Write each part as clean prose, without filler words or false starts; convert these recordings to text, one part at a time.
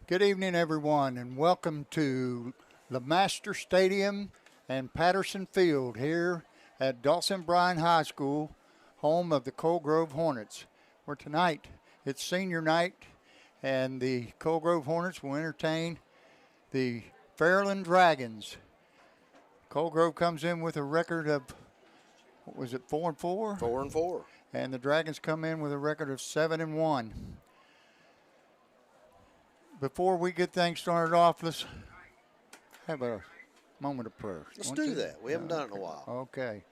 Good evening, everyone, and welcome to Master Stadium and Patterson Field here at Dawson Bryan High School, home of the Coal Grove Hornets, where tonight it's senior night, and the Coal Grove Hornets will entertain the Fairland Dragons. Coal Grove comes in with a record of, what was it, 4-4? 4-4. And the Dragons come in with a record of 7-1. Before we get things started off, let's have a moment of prayer. Let's do that. We haven't done it in a while. Okay.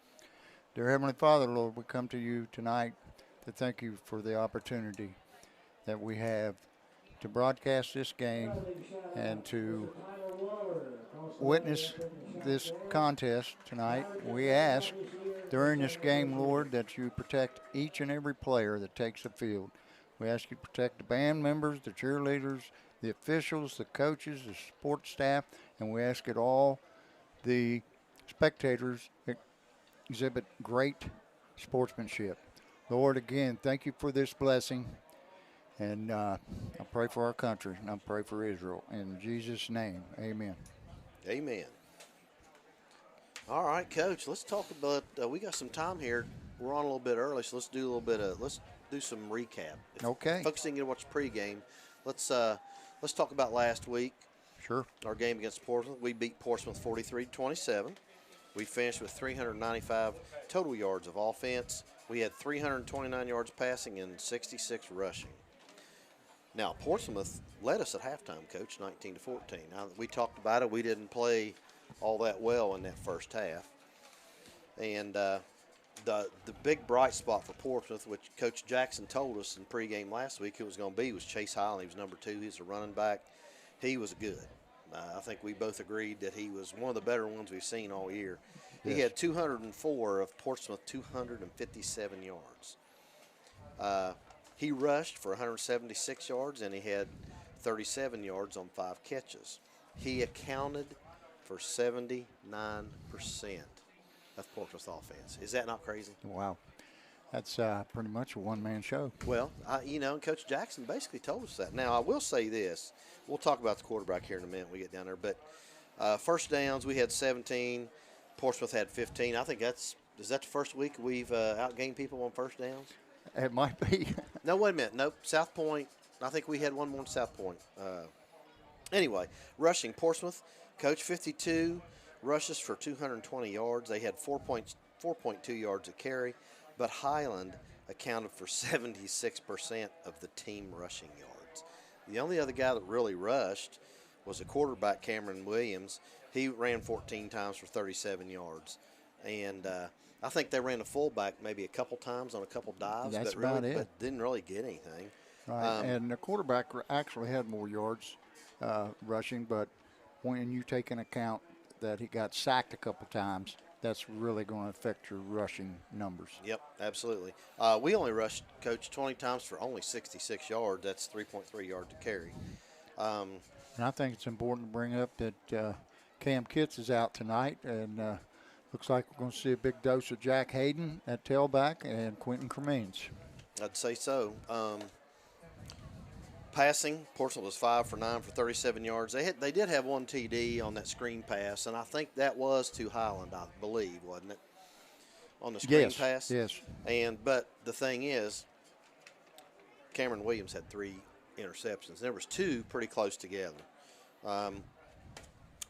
Dear Heavenly Father, Lord, we come to you tonight to thank you for the opportunity that we have to broadcast this game and to witness this contest tonight. We ask during this game, Lord, that you protect each and every player that takes the field. We ask you to protect the band members, the cheerleaders, the officials, the coaches, the support staff, and we ask that all the spectators exhibit great sportsmanship. Lord, again, thank you for this blessing, and I pray for our country, and I pray for Israel. In Jesus' name, amen. Amen. All right, Coach, let's talk about, we got some time here. We're on a little bit early, so let's do some recap. Okay. Focusing on what's pregame, let's talk about last week. Sure. Our game against Portsmouth. We beat Portsmouth 43-27. We finished with 395 total yards of offense. We had 329 yards passing and 66 rushing. Now, Portsmouth led us at halftime, Coach, 19-14. Now, we talked about it. We didn't play all that well in that first half. And the big bright spot for Portsmouth, which Coach Jackson told us in pregame last week who it was going to be, was Chase Highland. He was number 2. He's a running back. He was good. I think we both agreed that he was one of the better ones we've seen all year. Yes. He had 204 of Portsmouth 257 yards. He rushed for 176 yards, and he had 37 yards on 5 catches. He accounted for 79% of Portsmouth's offense. Is that not crazy? Wow. That's pretty much a one-man show. Well, Coach Jackson basically told us that. Now, I will say this. We'll talk about the quarterback here in a minute when we get down there. But first downs, we had 17. Portsmouth had 15. I think is that the first week we've outgained people on first downs? It might be. No, wait a minute. Nope. South Point. I think we had one more in South Point. Anyway, rushing. Portsmouth, Coach, 52 rushes for 220 yards. They had 4.2 yards a carry. But Highland accounted for 76% of the team rushing yards. The only other guy that really rushed was a quarterback, Cameron Williams. He ran 14 times for 37 yards. And I think they ran a fullback maybe a couple times on a couple dives. That's about it. But didn't really get anything. Right, and the quarterback actually had more yards rushing, but when you take into account that he got sacked a couple times, that's really going to affect your rushing numbers. Yep, absolutely. We only rushed, Coach, 20 times for only 66 yards. That's 3.3 yards to carry. And I think it's important to bring up that Cam Kitts is out tonight, and looks like we're going to see a big dose of Jack Hayden at tailback and Quentin Cremines. I'd say so. Passing, Portsmouth was 5 for 9 for 37 yards. They did have one TD on that screen pass, and I think that was to Highland, I believe, wasn't it? On the screen pass? Yes. But the thing is, Cameron Williams had 3 interceptions. There was 2 pretty close together.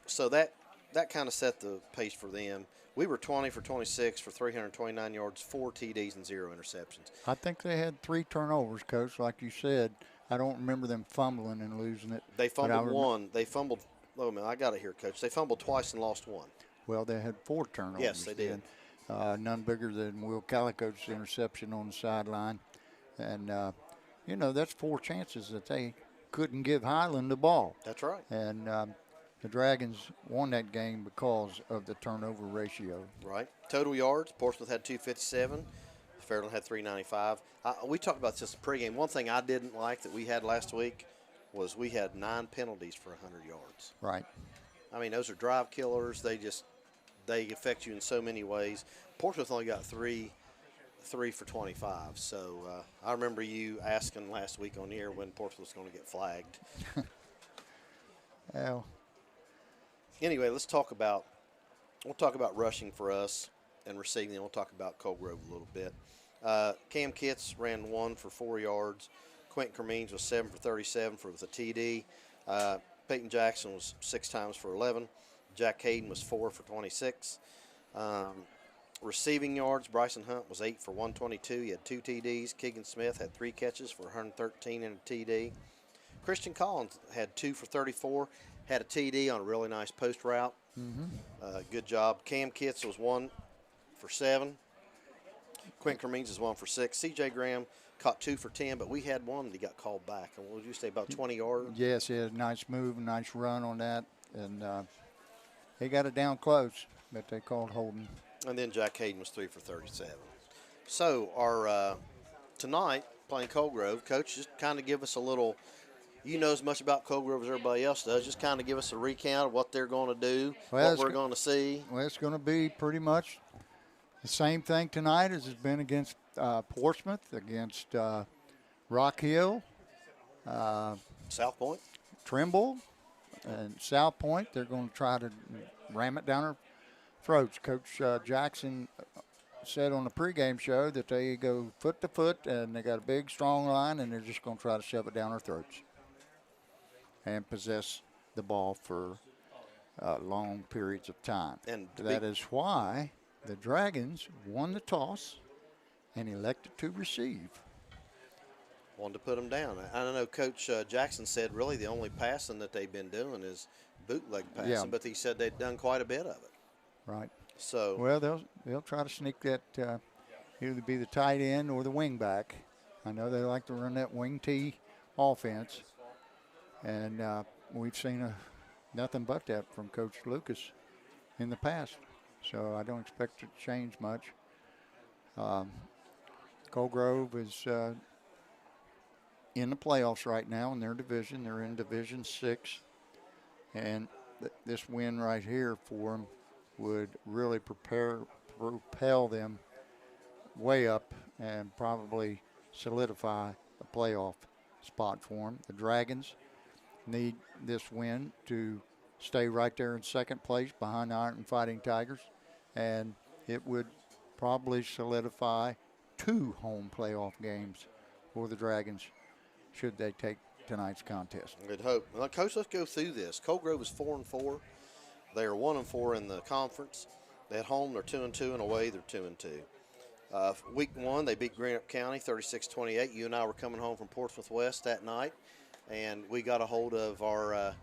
So that kind of set the pace for them. We were 20 for 26 for 329 yards, 4 TDs and 0 interceptions. I think they had 3 turnovers, Coach, like you said. I don't remember them fumbling and losing it. They fumbled one. They fumbled. Oh, man, I got it here, Coach. They fumbled twice and lost 1. Well, they had 4 turnovers. Yes, they did. None bigger than Will Calico's interception on the sideline. And, that's 4 chances that they couldn't give Highland the ball. That's right. And the Dragons won that game because of the turnover ratio. Right. Total yards, Portsmouth had 257. Fairland had 395. We talked about this in pregame. One thing I didn't like that we had last week was we had 9 penalties for 100 yards. Right. I mean, those are drive killers. They affect you in so many ways. Portsmouth only got 3 for 25. So I remember you asking last week on the air when Portsmouth was going to get flagged. Well, Anyway, we'll talk about rushing for us and receiving, and we'll talk about Cold Grove a little bit. Cam Kitts ran 1 for 4 yards. Quentin Cremines was 7 for 37 with a TD. Peyton Jackson was 6 times for 11. Jack Hayden was 4 for 26. Receiving yards, Bryson Hunt was 8 for 122. He had 2 TDs. Keegan Smith had 3 catches for 113 and a TD. Christian Collins had 2 for 34, had a TD on a really nice post route. Good job. Cam Kitts was 1 for 7. Quentin Cremines is 1 for 6. C.J. Graham caught 2 for 10, but we had one that he got called back. And what would you say, about 20 yards? yes, he had a nice move, a nice run on that, and he got it down close, but they called holding. And then Jack Hayden was 3 for 37. So our tonight playing Cold Grove, Coach, just kind of give us a little. You know as much about Cold Grove as everybody else does. Just kind of give us a recount of what they're going to do, what we're going to see. Well, it's going to be pretty much the same thing tonight as it's been against Portsmouth, against Rock Hill, South Point, Trimble, and South Point. They're going to try to ram it down our throats. Coach Jackson said on the pregame show that they go foot to foot, and they got a big, strong line, and they're just going to try to shove it down our throats and possess the ball for long periods of time. And that is why the Dragons won the toss and elected to receive. Wanted to put them down. I don't know. Coach Jackson said really the only passing that they've been doing is bootleg passing, but he said they'd done quite a bit of it. Right. So well, they'll try to sneak that either be the tight end or the wing back. I know they like to run that wing T offense, and we've seen nothing but that from Coach Lucas in the past. So I don't expect it to change much. Cold Grove is in the playoffs right now in their division. They're in Division 6, and this win right here for them would really propel them way up and probably solidify a playoff spot for them. The Dragons need this win to stay right there in second place behind the Ironton Fighting Tigers, and it would probably solidify 2 home playoff games for the Dragons should they take tonight's contest. Good hope. Well, Coach, let's go through this. Cold Grove is 4-4. They are 1-4 in the conference. At home, they're 2-2, and away, they're 2-2. Week 1, they beat Greenup County 36-28. You and I were coming home from Portsmouth West that night, and we got a hold of our,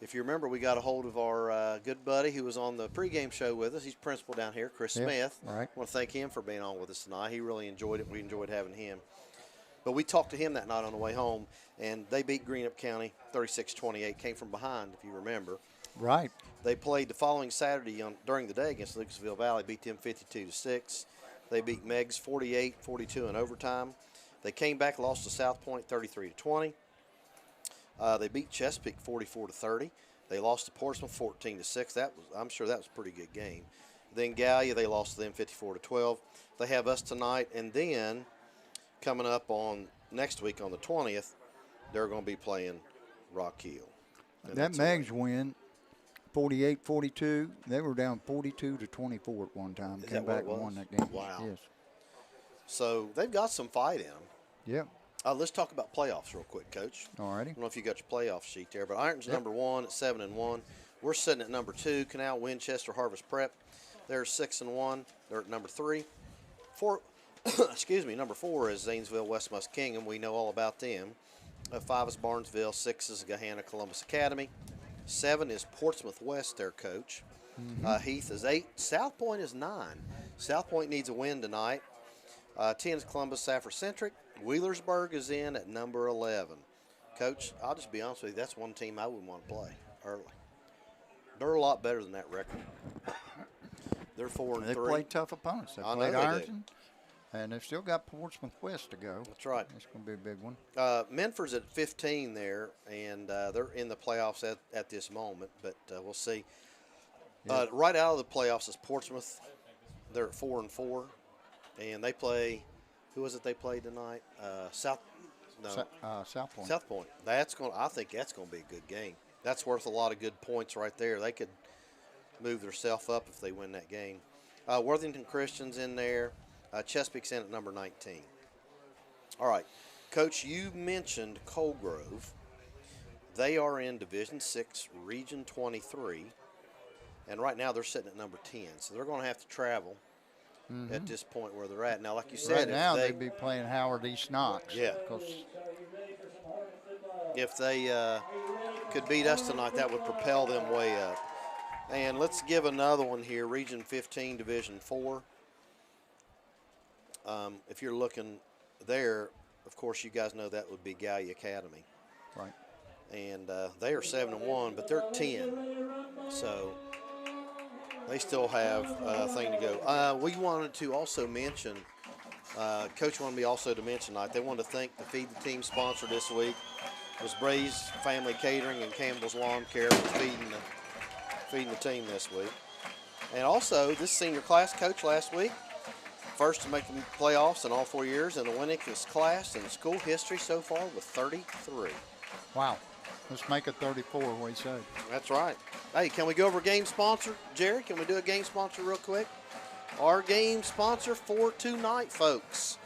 if you remember, we got a hold of our good buddy who was on the pregame show with us. He's principal down here, Chris Smith. Right. I want to thank him for being on with us tonight. He really enjoyed it. We enjoyed having him. But we talked to him that night on the way home, and they beat Greenup County 36-28, came from behind, if you remember. Right. They played the following Saturday during the day against Lucasville Valley, beat them 52-6. They beat Meigs 48-42 in overtime. They came back, lost to South Point 33-20. They beat Chesapeake 44-30. They lost to Portsmouth 14-6. I'm sure that was a pretty good game. Then Gallia, they lost to them 54-12. They have us tonight, and then coming up on next week on the 20th, they're going to be playing Rock Hill. That Meigs win, 48-42. They were down 42-24 at one time. Came back and won that game. Wow. Yes. So they've got some fight in them. Yep. Let's talk about playoffs real quick, Coach. All righty. I don't know if you got your playoff sheet there, but Ironton's number 1 at 7-1. We're sitting at number 2. Canal, Winchester, Harvest Prep. They're 6-1. They're at number 3. Number 4 is Zanesville, West Muskingum. We know all about them. 5 is Barnesville. 6 is Gahanna Columbus Academy. 7 is Portsmouth West, their coach. Heath is 8. South Point is 9. South Point needs a win tonight. 10 is Columbus Safford-Centric. Wheelersburg is in at number 11. Coach, I'll just be honest with you, that's one team I wouldn't want to play early. They're a lot better than that record. They're 4-3. They played tough opponents. They played Ironton, and they've still got Portsmouth West to go. That's right. That's going to be a big one. Menford's at 15 there, and they're in the playoffs at this moment, but we'll see. Yep. Right out of the playoffs is Portsmouth. They're at 4-4, and they play. Who was it they played tonight? South Point. South Point. I think that's going to be a good game. That's worth a lot of good points right there. They could move themselves up if they win that game. Worthington Christian's in there. Chesapeake's in at number 19. All right, Coach, you mentioned Coal Grove. They are in Division 6, Region 23, and right now they're sitting at number 10. So they're going to have to travel at this point where they're at. Now, like you said, right now they'd be playing Howard East Knox. Yeah. If they could beat us tonight, that would propel them way up. And let's give another one here, Region 15, Division 4. If you're looking there, of course, you guys know that would be Gallia Academy. Right. And they are 7-1, but they're 10. So they still have a thing to go. We wanted to also mention, Coach wanted me also to mention tonight, they wanted to thank the Feed the Team sponsor this week. It was Bray's Family Catering and Campbell's Lawn Care for feeding the team this week. And also, this senior class coach last week, first to make the playoffs in all 4 years in the winningest class in school history so far with 33. Wow. Let's make it 34, what he said. That's right. Hey, can we go over game sponsor? Jerry, can we do a game sponsor real quick? Our game sponsor for tonight, folks,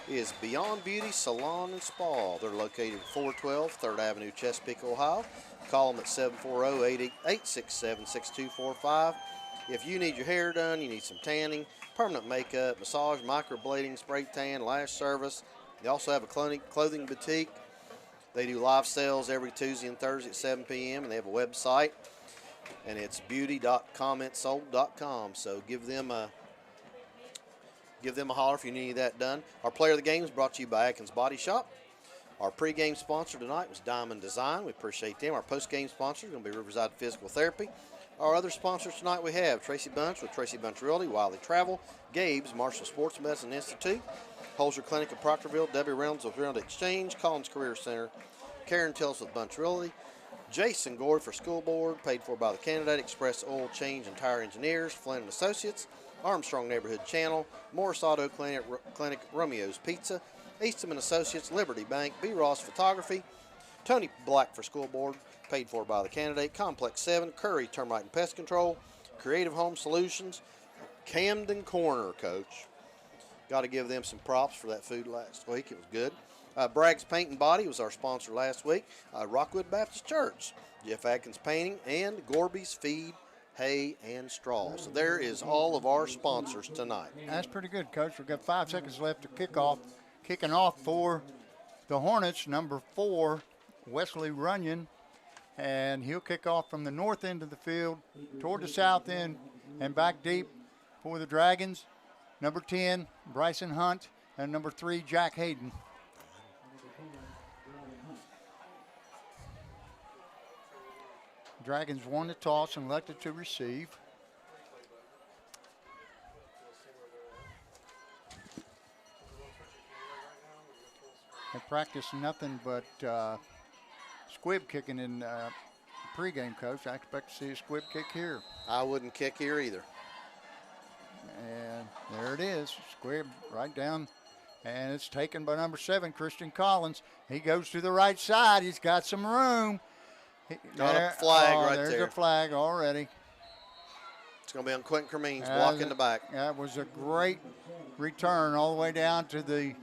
is Beyond Beauty Salon and Spa. They're located at 412 3rd Avenue, Chesapeake, Ohio. Call them at 740-867-6245. If you need your hair done, you need some tanning, permanent makeup, massage, microblading, spray tan, lash service. They also have a clothing boutique. They do live sales every Tuesday and Thursday at 7 p.m. and they have a website, and it's beauty.commentsold.com. So give them a holler if you need that done. Our player of the game is brought to you by Atkins Body Shop. Our pregame sponsor tonight was Diamond Design. We appreciate them. Our postgame sponsor is going to be Riverside Physical Therapy. Our other sponsors tonight we have Tracy Bunch with Tracy Bunch Realty, Wiley Travel, Gabe's Marshall Sports Medicine Institute, Holzer Clinic of Proctorville, Debbie Reynolds with Reynolds Exchange, Collins Career Center, Karen Tills with Bunch Realty, Jason Gore for School Board, paid for by the candidate, Express Oil Change and Tire Engineers, Flynn & Associates, Armstrong Neighborhood Channel, Morris Auto Clinic, Romeo's Pizza, Eastham & Associates, Liberty Bank, B. Ross Photography, Tony Black for School Board, paid for by the candidate, Complex 7, Curry Termite and Pest Control, Creative Home Solutions, Camden Corner, Coach. Got to give them some props for that food last week. It was good. Bragg's Paint and Body was our sponsor last week. Rockwood Baptist Church, Jeff Atkins Painting, and Gorby's Feed, Hay, and Straw. So there is all of our sponsors tonight. That's pretty good, Coach. We've got 5 seconds left to kick off. Kicking off for the Hornets, number 4, Wesley Runyon. And he'll kick off from the north end of the field toward the south end and back deep for the Dragons. Number 10, Bryson Hunt, and number 3, Jack Hayden. Dragons won the toss and elected to receive. They practice nothing but squib kicking in pregame, Coach. I expect to see a squib kick here. I wouldn't kick here either. And there it is, squib right down. And it's taken by number 7, Christian Collins. He goes to the right side. He's got some room. Got a flag right there. There's a flag already. It's going to be on Quentin Cremines, blocking the back. That was a great return all the way down to the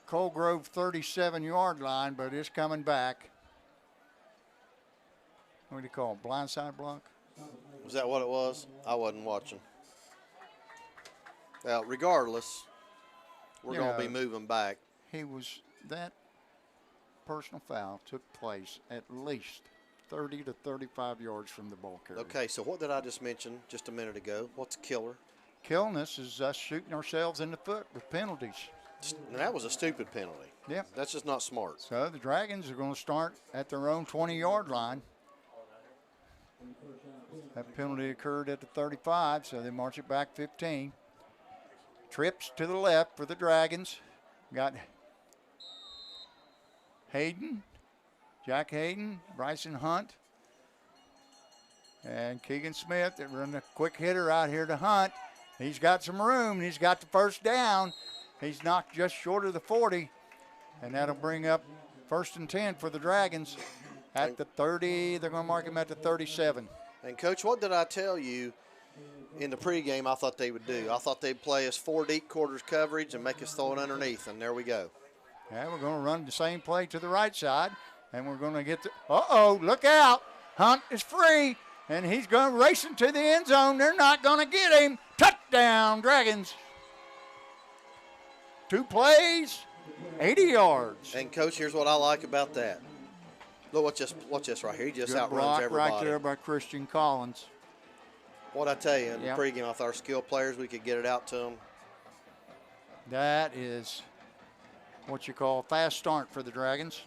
Coal Grove 37-yard line, but it's coming back. What do you call it, blindside block? Was that what it was? I wasn't watching. Well, regardless, we're going to be moving back. That personal foul took place at least 30 to 35 yards from the ball carrier. Okay, so what did I just mention just a minute ago? What's a killer? Killing us is us shooting ourselves in the foot with penalties. And that was a stupid penalty. Yeah. That's just not smart. So the Dragons are going to start at their own 20-yard line. That penalty occurred at the 35, so they march it back 15. Trips to the left for the Dragons. Got Hayden, Jack Hayden, Bryson Hunt, and Keegan Smith. They run a quick hitter out here to Hunt. He's got some room. He's got the first down. He's knocked just short of the 40, and that'll bring up First and 10 for the Dragons at the 30. They're going to mark him at the 37. And, Coach, what did I tell you in the pregame I thought they would do? I thought they'd play us 4 deep quarters coverage and make us throw it underneath, and there we go. Yeah, we're going to run the same play to the right side, and we're going to get the – uh-oh, look out. Hunt is free, and he's going racing to the end zone. They're not going to get him. Touchdown, Dragons. 2 plays, 80 yards. And, Coach, here's what I like about that. Look, watch this right here. He just Good outruns block everybody. right there by Christian Collins. What I tell you, in the pregame, I thought our skill players, we could get it out to them. That is what you call a fast start for the Dragons.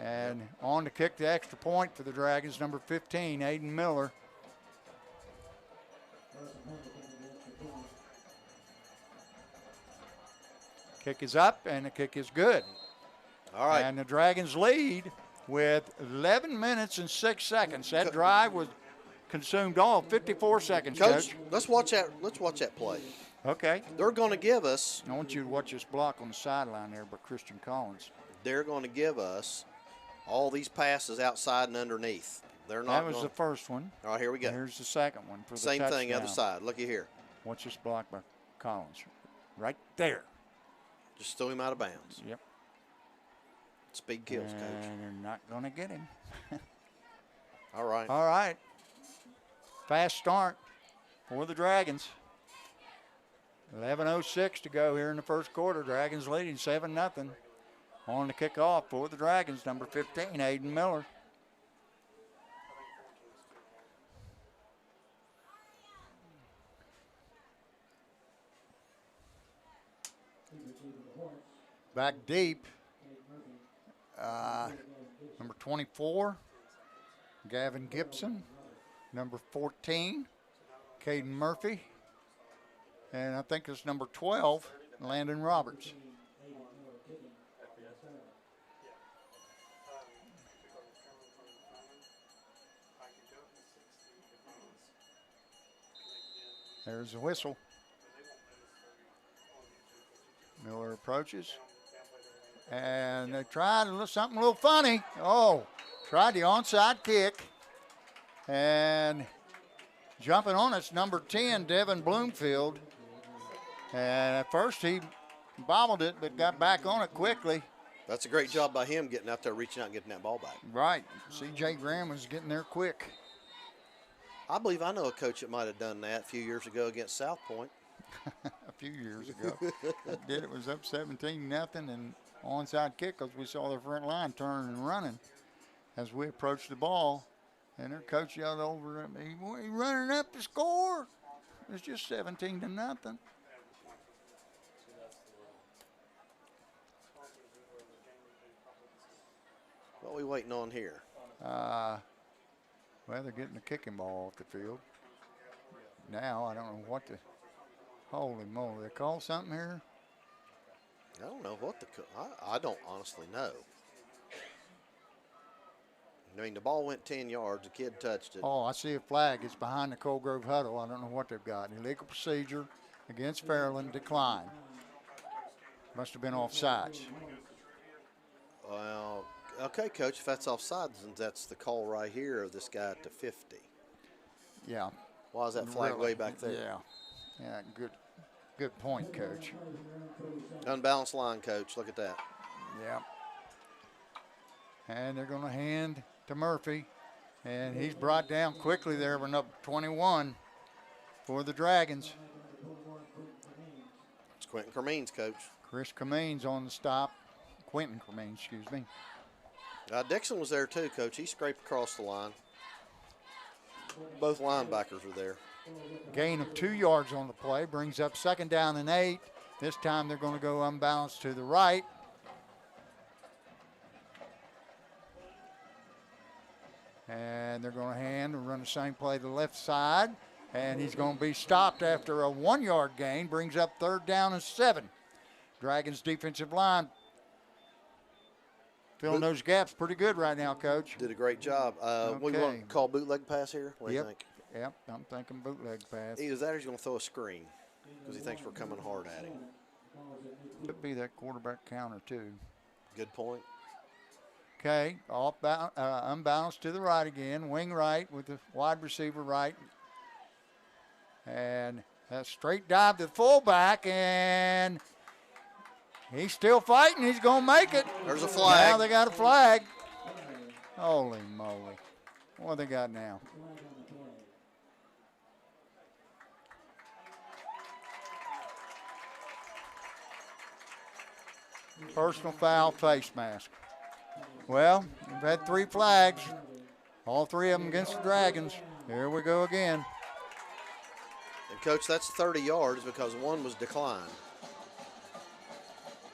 And on to kick the extra point for the Dragons, number 15, Aiden Miller. Kick is up, and the kick is good. All right. And the Dragons lead with 11 minutes and 6 seconds. That drive was consumed all 54 seconds, Coach. Let's watch that play. Okay. They're going to give us. I want you to watch this block on the sideline there by Christian Collins. They're going to give us all these passes outside and underneath. They're not. That was the first one. All right, here we go. Here's the second one for the Same touchdown. thing, other side. Looky here. Watch this block by Collins. Right there. Just threw him out of bounds. Yep. Speed kills, Coach. And they're not going to get him. All right. All right. Fast start for the Dragons. 11:06 to go here in the first quarter. Dragons leading 7-0. On the kickoff for the Dragons, number 15, Aiden Miller. Back deep. Number 24, Gavin Gibson. Number 14, Caden Murphy. And I think it's number 12, Landon Roberts. There's the whistle. Miller approaches. And they tried something a little funny. Oh, tried the onside kick. And jumping on it's number 10, Devin Bloomfield. And at first he bobbled it, but got back on it quickly. That's a great job by him getting out there, reaching out and getting that ball back. Right. C.J. Graham was getting there quick. I believe I know a coach that might have done that a few years ago against South Point. A few years ago. It was up 17-0 and onside kick because we saw the front line turning and running as we approached the ball. And their coach yelled over at me, "Boy, you running up the score?" It was just 17-0. What are we waiting on here? Well, they're getting the kicking ball off the field. Now, I don't know what the, holy moly, they call something here? I don't know what I don't honestly know. I mean, the ball went 10 yards. The kid touched it. Oh, I see a flag. It's behind the Cold Grove huddle. I don't know what they've got. Illegal procedure against Fairland, decline. Must have been offsides. Well, okay, Coach, if that's offsides, then that's the call right here of this guy at the 50. Yeah. Why is that flag way back there? Yeah. Yeah, good point, Coach. Unbalanced line, Coach. Look at that. Yeah. And they're going to hand to Murphy. And he's brought down quickly there with number 21 for the Dragons. It's Quentin Cremines, Coach. Chris Cremines on the stop. Quentin Cremines, excuse me. Dixon was there too, Coach. He scraped across the line. Both linebackers were there. Gain of 2 yards on the play. Brings up 2nd down and 8. This time they're going to go unbalanced to the right. And they're going to hand and run the same play to the left side. And he's going to be stopped after a 1 yard gain. Brings up 3rd down and 7. Dragons defensive line filling those gaps pretty good right now, Coach. Did a great job. We want to call bootleg pass here? What do you think? Yep, I'm thinking bootleg pass. Either that or he's going to throw a screen because he thinks we're coming hard at him. Could be that quarterback counter, too. Good point. Okay, unbalanced to the right again. Wing right with the wide receiver right. And a straight dive to the fullback, and he's still fighting. He's going to make it. There's a flag. Now they got a flag. Holy moly. What they got now? Personal foul, face mask. Well, we've had 3 flags, all 3 of them against the Dragons. Here we go again. And, Coach, that's 30 yards because one was declined.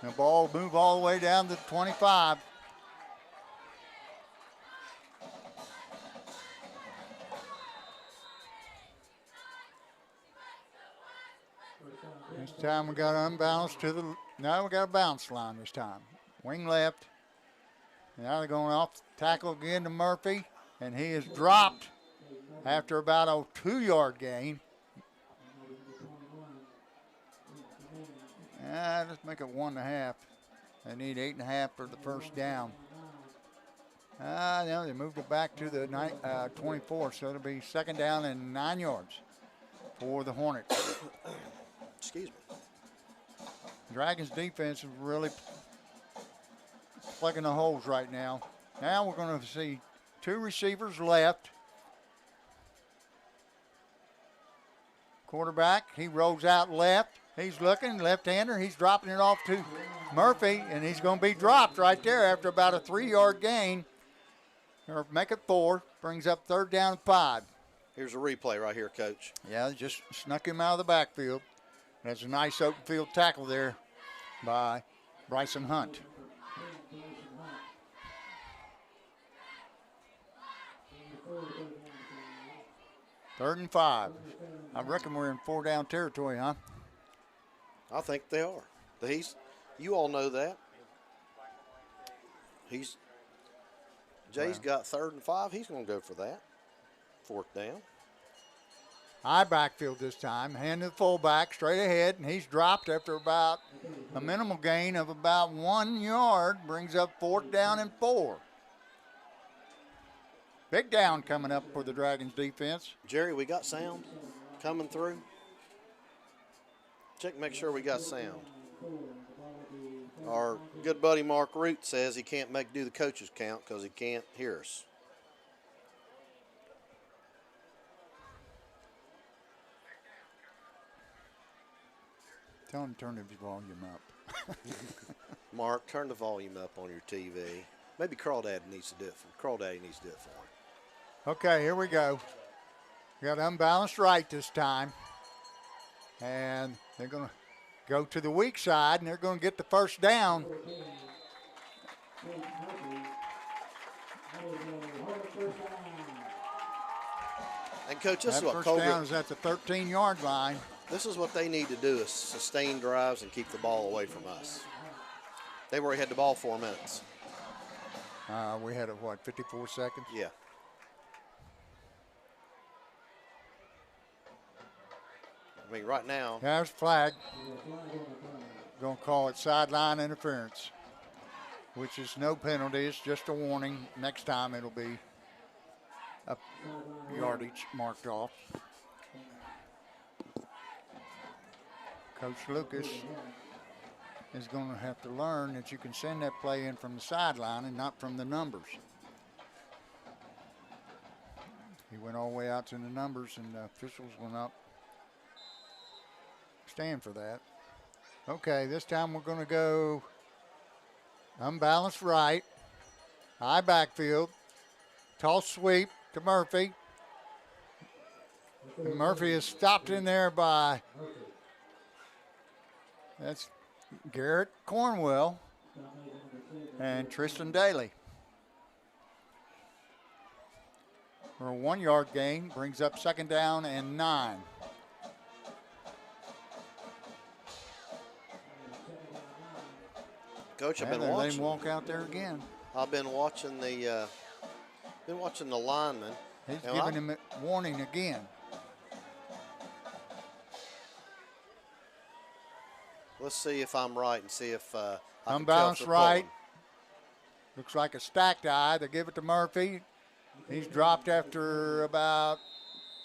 The ball will move all the way down to 25. This time we got unbalanced to the, no, we got a bounce line this time. Wing left. Now they're going off tackle again to Murphy, and he is dropped after about a 2-yard gain. Let's make it 1.5. They need 8.5 for the first down. No, they moved it back to the 24, so it'll be 2nd down and 9 yards for the Hornets. Excuse me. Dragons defense is really plugging the holes right now. Now we're going to see 2 receivers left. Quarterback, he rolls out left. He's looking, left-hander. He's dropping it off to Murphy, and he's going to be dropped right there after about a 3-yard gain. Or make it 4. Brings up 3rd down and 5. Here's a replay right here, Coach. Yeah, just snuck him out of the backfield. That's a nice open field tackle there by Bryson Hunt. Third and 5. I reckon we're in 4-down territory, huh? I think they are. You all know that. Jay's got 3rd and 5. He's going to go for that. 4th down. High backfield this time. Hand to the fullback straight ahead, and he's dropped after about a minimal gain of about 1 yard. Brings up 4th down and 4. Big down coming up for the Dragons defense. Jerry, we got sound coming through. Check, make sure we got sound. Our good buddy Mark Root says he can't do the coaches count because he can't hear us. Tell him to turn the volume up. Mark, turn the volume up on your TV. Maybe Crawdaddy needs to do it for him. Okay, here we go. We got unbalanced right this time. And they're going to go to the weak side, and they're going to get the first down. And, Coach, this is what first down is at the 13-yard line. This is what they need to do is sustain drives and keep the ball away from us. They've already had the ball 4 minutes. We had, 54 seconds? Yeah. I mean, right now. There's flag. Going to call it sideline interference, which is no penalty. It's just a warning. Next time it'll be a yardage marked off. Coach Lucas is going to have to learn that you can send that play in from the sideline and not from the numbers. He went all the way out to the numbers, and the officials went up. Stand for that. Okay, this time we're going to go unbalanced right, high backfield, toss sweep to Murphy. And Murphy is stopped in there by, that's Garrett Cornwell and Tristan Daly. For a 1 yard gain, brings up 2nd down and 9. Coach, I've been Let him watching. walk out there again. I've been watching the lineman. He's giving him a warning again. Let's see if I'm right and see if I Unbalanced can tell if right, Looks like a stacked eye. They give it to Murphy. He's dropped after about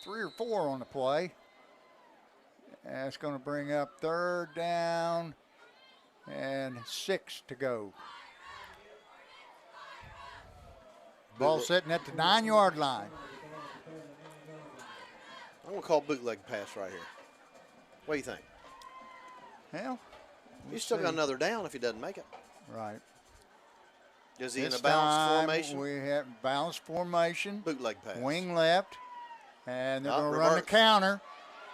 3 or 4 on the play. That's going to bring up 3rd down and 6 to go. Ball sitting at the 9-yard line. I'm going to call bootleg pass right here. What do you think? Well, He's still got another down if he doesn't make it. Right. Is he This in a balanced time formation? We have balanced formation. Bootleg pass. Wing left. And they're going to run the reverse. counter.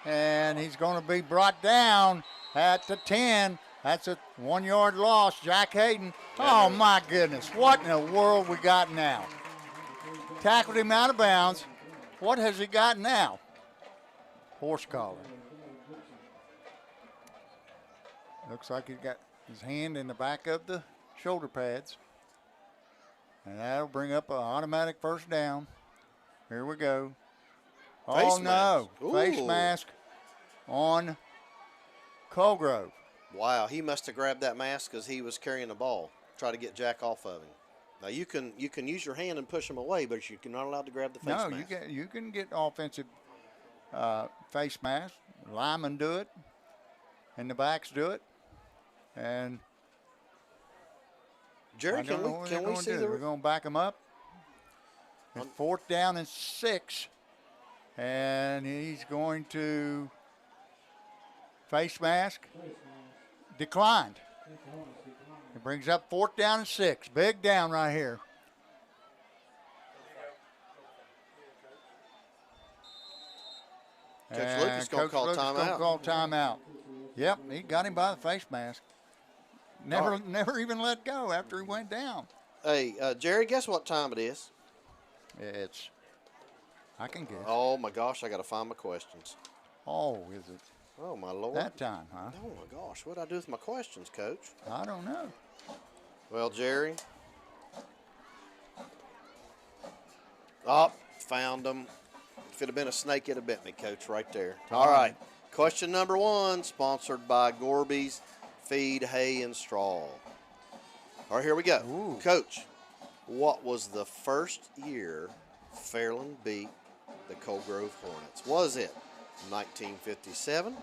And he's going to be brought down at the 10. That's a 1-yard loss. Jack Hayden. Oh, my goodness. What in the world we got now? Tackled him out of bounds. What has he got now? Horse collar. Looks like he's got his hand in the back of the shoulder pads. And that'll bring up an automatic 1st down. Here we go. Face no. mask. Face Ooh. mask on Colgrove. Wow, he must have grabbed that mask because he was carrying the ball. Try to get Jack off of him. Now you can use your hand and push him away, but you're not allowed to grab the face No, mask. you can get offensive face mask. Linemen do it, and the backs do it. And Jerry, I don't know what can they're we gonna see do. the? We're going to back them up. It's 4th down and 6, and he's going to face mask declined. It brings up 4th down and 6. Big down right here. Coach Lucas going to call timeout. Yep, he got him by the face mask. Never even let go after he went down. Hey, Jerry, guess what time it is? I can guess. Oh, my gosh, I got to find my questions. Oh, is it Oh, my Lord. that time, huh? Oh, my gosh, what did I do with my questions, Coach? I don't know. Well, Jerry. Oh, found them. If it had been a snake, it'd have bit me, Coach, right there. All right. Question number 1, sponsored by Gorby's Feed, Hay, and Straw. All right, here we go. Ooh. Coach, what was the first year Fairland beat the Colgrove Hornets? Was it 1957,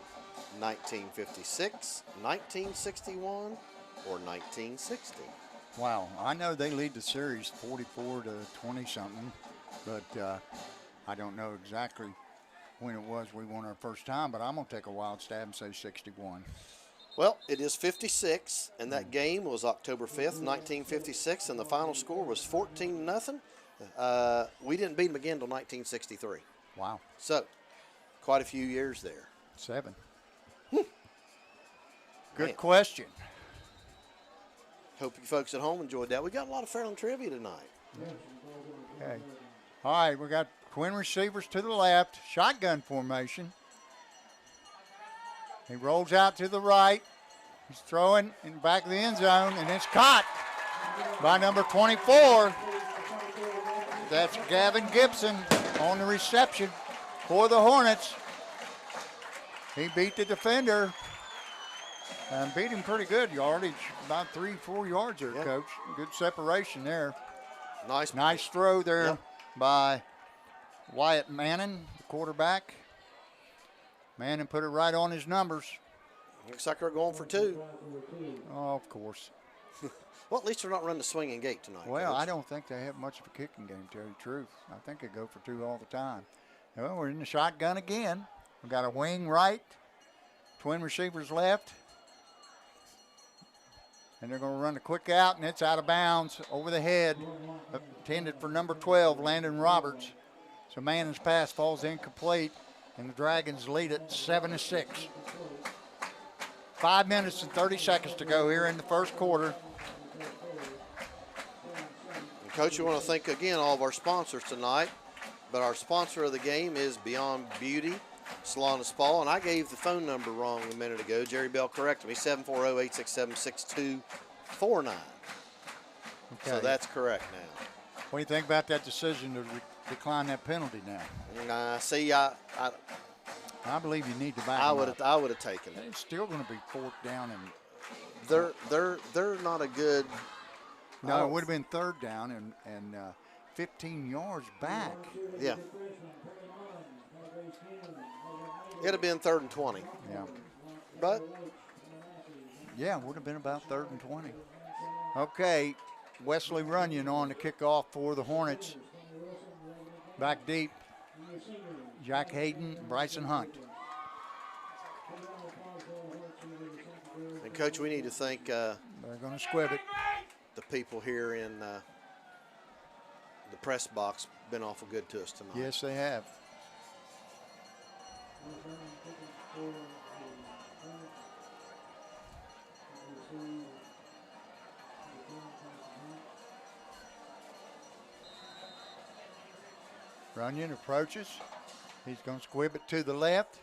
1956, 1961, or 1960? Wow, I know they lead the series 44 to 20-something, but I don't know exactly when it was we won our first time, but I'm going to take a wild stab and say 61. Well, it is 56, and that game was October 5th, 1956, and the final score was 14-0. We didn't beat them again until 1963. Wow. So, quite a few years there. 7. Man. Good question. Hope you folks at home enjoyed that. We got a lot of Fairland trivia tonight. Okay. All right, we got twin receivers to the left, shotgun formation. He rolls out to the right. He's throwing in the back of the end zone, and it's caught by number 24. That's Gavin Gibson on the reception for the Hornets. He beat the defender and beat him pretty good yardage, about 3-4 yards there, Coach. Good separation there. Nice throw there by Wyatt Manning, the quarterback. Manning put it right on his numbers. Looks like they're going for 2. Oh, of course. Well, at least they're not running the swinging gate tonight. Well, Coach. I don't think they have much of a kicking game, to tell you the truth. I think they go for 2 all the time. Well, we're in the shotgun again. We've got a wing right, twin receivers left. And they're going to run a quick out, and it's out of bounds over the head. Intended for number 12, Landon Roberts. So Manning's pass falls incomplete, and the Dragons lead it 7-6. 5 minutes and 30 seconds to go here in the first quarter. And Coach, we want to thank again all of our sponsors tonight. But our sponsor of the game is Beyond Beauty Salon and Spa, and I gave the phone number wrong a minute ago. Jerry Bell corrected me, 740-867-6249. Okay. So that's correct now. What do you think about that decision to decline that penalty now? Nah, see, I believe you need to back I him would up. have taken it. It's still going to be 4th down and They're not a good No, it would have been third down and 15 yards back. Yeah. It'd have been 3rd and 20. Yeah. But yeah, it would have been about 3rd and 20. Okay, Wesley Runyon on the kickoff for the Hornets. Back deep, Jack Hayden, Bryson Hunt. And, Coach, we need to thank they're going to squib it. The people here in the press box. Been awful good to us tonight. Yes, they have. Runyon approaches. He's going to squib it to the left.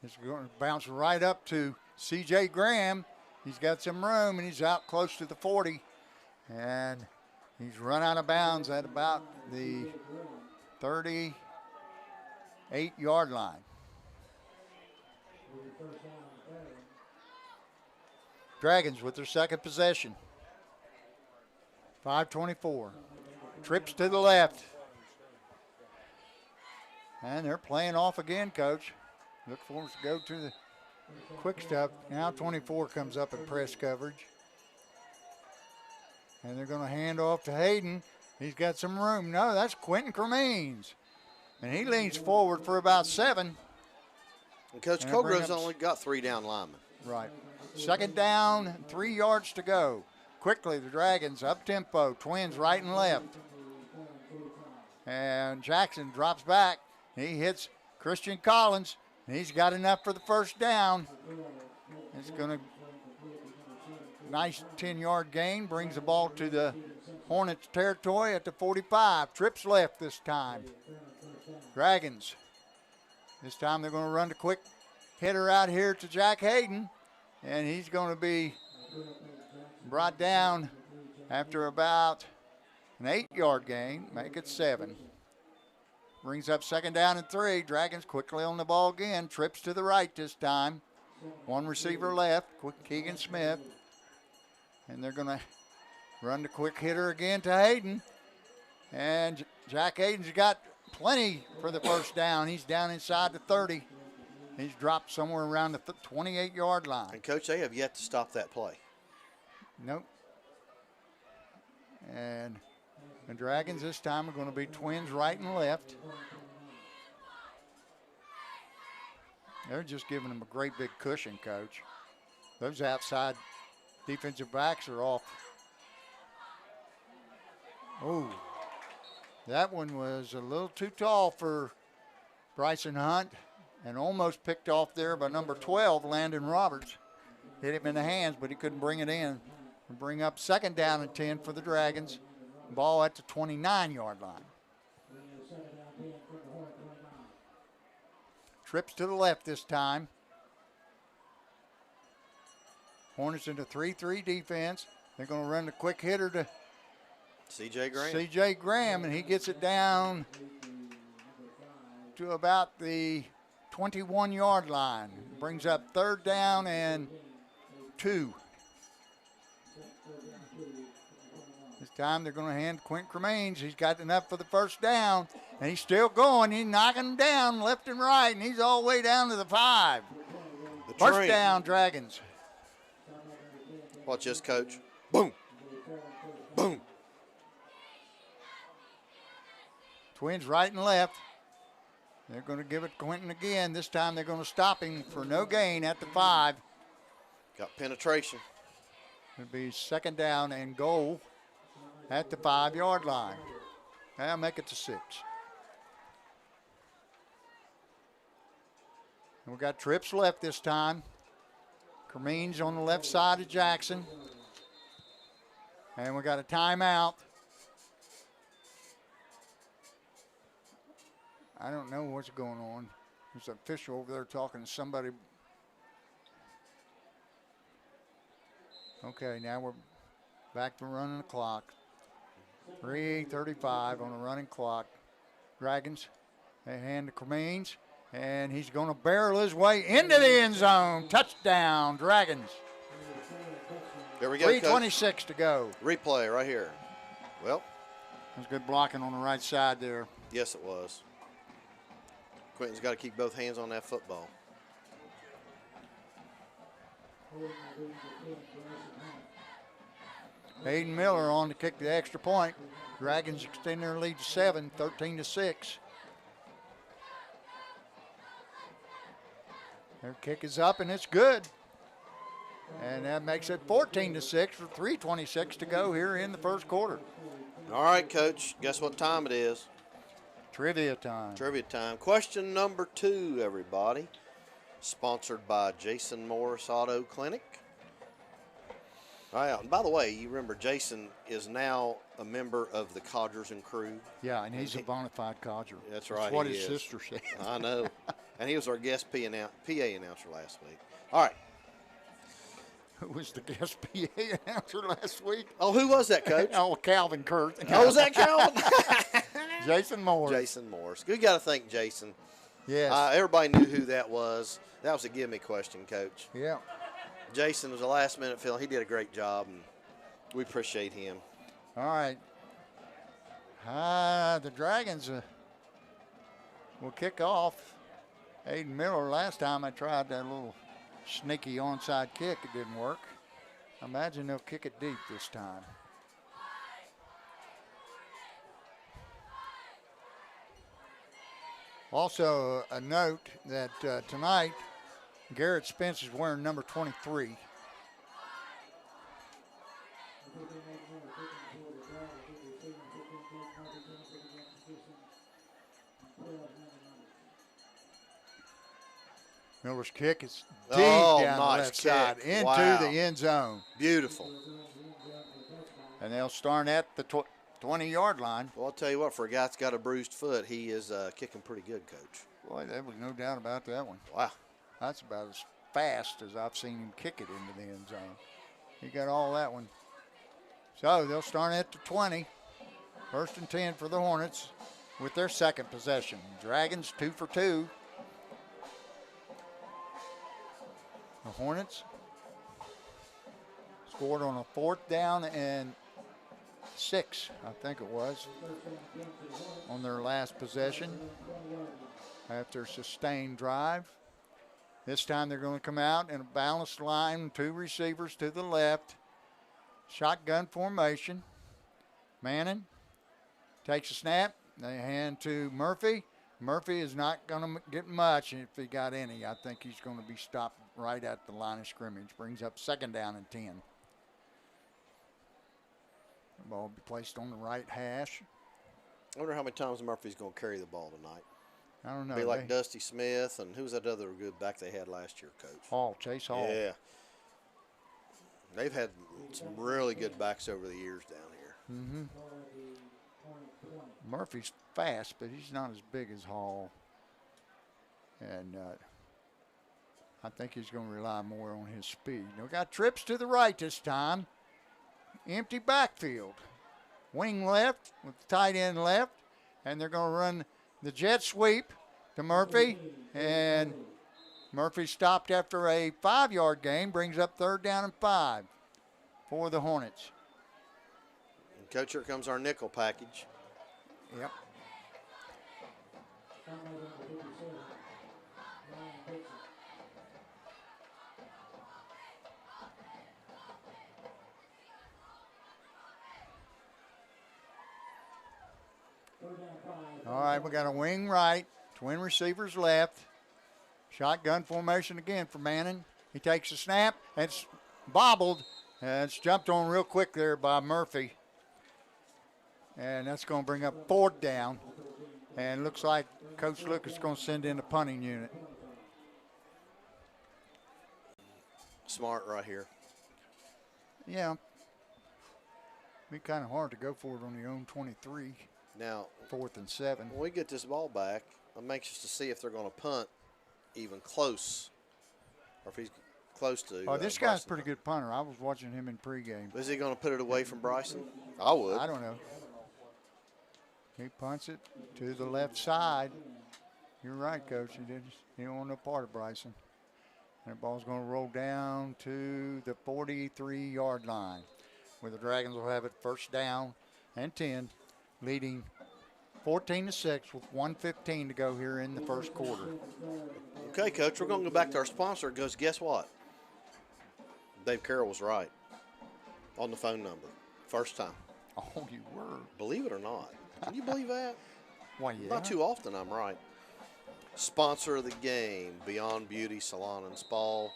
It's going to bounce right up to C.J. Graham. He's got some room, and he's out close to the 40. And he's run out of bounds at about the 38-yard line. Dragons with their second possession. 5:24. Trips to the left. And they're playing off again, Coach. Look for us to go to the quick stuff. Now 24 comes up in press coverage. And they're going to hand off to Hayden. He's got some room. No, that's Quentin Cremines. And he leans forward for about 7. And Coach Colgrove's only got 3 down linemen. Right. Second down, 3 yards to go. Quickly, the Dragons up-tempo, Twins right and left. And Jackson drops back. He hits Christian Collins. He's got enough for the first down. It's going to nice 10-yard gain. Brings the ball to the Hornets territory at the 45. Trips left this time. Dragons. This time they're going to run the quick hitter out here to Jack Hayden. And he's going to be brought down after about an 8-yard gain. Make it 7. Brings up second down and 3. Dragons quickly on the ball again. Trips to the right this time. One receiver left. Keegan Smith. And they're going to run the quick hitter again to Hayden. And Jack Hayden's got plenty for the first down. He's down inside the 30. He's dropped somewhere around the 28-yard line. And, Coach, they have yet to stop that play. Nope. And the Dragons this time are going to be Twins right and left. They're just giving them a great big cushion, Coach. Those outside defensive backs are off. Oh, that one was a little too tall for Bryson Hunt and almost picked off there by number 12, Landon Roberts. Hit him in the hands, but he couldn't bring it in. Bring up second down and 10 for the Dragons. Ball at the 29-yard line. Trips to the left this time. Hornets into 3-3 defense. They're going to run the quick hitter to C.J. Graham. C.J. Graham, and he gets it down to about the 21-yard line. Brings up third down and 2. This time they're going to hand Quentin Cremines. He's got enough for the first down, and he's still going. He's knocking them down left and right, and he's all the way down to the 5. First down, Dragons. Watch this, Coach. Boom. Boom. Twins right and left. They're going to give it to Quentin again. This time they're going to stop him for no gain at the 5. Got penetration. It'll be second down and goal at the 5-yard line. Now make it to 6. And we got trips left this time. Cremines on the left side of Jackson. And we got a timeout. I don't know what's going on. There's an official over there talking to somebody. Okay, now we're back to running the clock. 3:35 on the running clock. Dragons, they hand to Cremines, and he's going to barrel his way into the end zone. Touchdown, Dragons. Here we go, Coach. 3:26 to go. Replay right here. Well, there's good blocking on the right side there. Yes, it was. Quentin's got to keep both hands on that football. Hayden Miller on to kick the extra point. Dragons extend their lead to 7, 13-6. Their kick is up and it's good. And that makes it 14-6 for 3:26 to go here in the first quarter. All right, Coach. Guess what time it is? Trivia time. Trivia time. Question number 2, everybody. Sponsored by Jason Morris Auto Clinic. All right, and by the way, you remember Jason is now a member of the Codgers and Crew. Yeah, and he's a bona fide Codger. That's right. That's what his sister said. I know. And he was our guest PA announcer last week. All right. Who was the guest PA announcer last week? Oh, who was that, Coach? Oh, Calvin Kurt. Oh, was that Calvin? Jason Morris. Jason Morris. We got to thank Jason. Yes. Everybody knew who that was. That was a give me question, Coach. Yeah. Jason was a last-minute fill. He did a great job, and we appreciate him. All right. The Dragons will kick off. Aiden Miller, last time I tried that little sneaky onside kick, it didn't work. I imagine they'll kick it deep this time. Also, a note that tonight, Garrett Spence is wearing number 23. Miller's kick is deep down the left side into the end zone. Beautiful. And they'll start at the 20-yard line. Well, I'll tell you what, for a guy that's got a bruised foot, he is kicking pretty good, Coach. Boy, there was no doubt about that one. Wow. That's about as fast as I've seen him kick it into the end zone. He got all that one. So they'll start at the 20. 1st and 10 for the Hornets with their second possession. Dragons 2 for 2. The Hornets scored on a 4th down and 6, I think it was, on their last possession after a sustained drive. This time they're going to come out in a balanced line, 2 receivers to the left, shotgun formation. Manning takes a snap. They hand to Murphy. Murphy is not going to get much if he got any. I think he's going to be stopped right at the line of scrimmage. Brings up 2nd down and 10. The ball will be placed on the right hash. I wonder how many times Murphy's going to carry the ball tonight. I don't know. Be like Dusty Smith, and who's that other good back they had last year, Coach? Chase Hall. Yeah. They've had some really good backs over the years down here. Mm-hmm. Murphy's fast, but he's not as big as Hall. And I think he's going to rely more on his speed. We got trips to the right this time. Empty backfield. Wing left with the tight end left. And they're going to run the jet sweep to Murphy. And Murphy stopped after a 5-yard gain. Brings up 3rd down and 5 for the Hornets. And Coach, here comes our nickel package. Yep. All right, we got a wing right, twin receivers left. Shotgun formation again for Manning. He takes a snap, and it's bobbled, and it's jumped on real quick there by Murphy. And that's going to bring up 4th down. And looks like Coach Lucas is going to send in a punting unit. Smart right here. Yeah. Be kind of hard to go for it on your own 23. Now, 4th and 7. When we get this ball back, I'm anxious to see if they're going to punt even close, or if he's close to. Oh, this guy's a pretty good punter. I was watching him in pregame. Is he going to put it away from Bryson? I would. I don't know. He punts it to the left side. You're right, Coach. He don't want no part of Bryson. And the ball's going to roll down to the 43-yard line, where the Dragons will have it first down and 10, leading 14-6 with 1:15 to go here in the first quarter. Okay, Coach, we're going to go back to our sponsor. It goes, guess what? Dave Carroll was right on the phone number. First time. Oh, you were? Believe it or not. Can you believe that? Why, yeah. Not too often I'm right. Sponsor of the game, Beyond Beauty Salon and Spa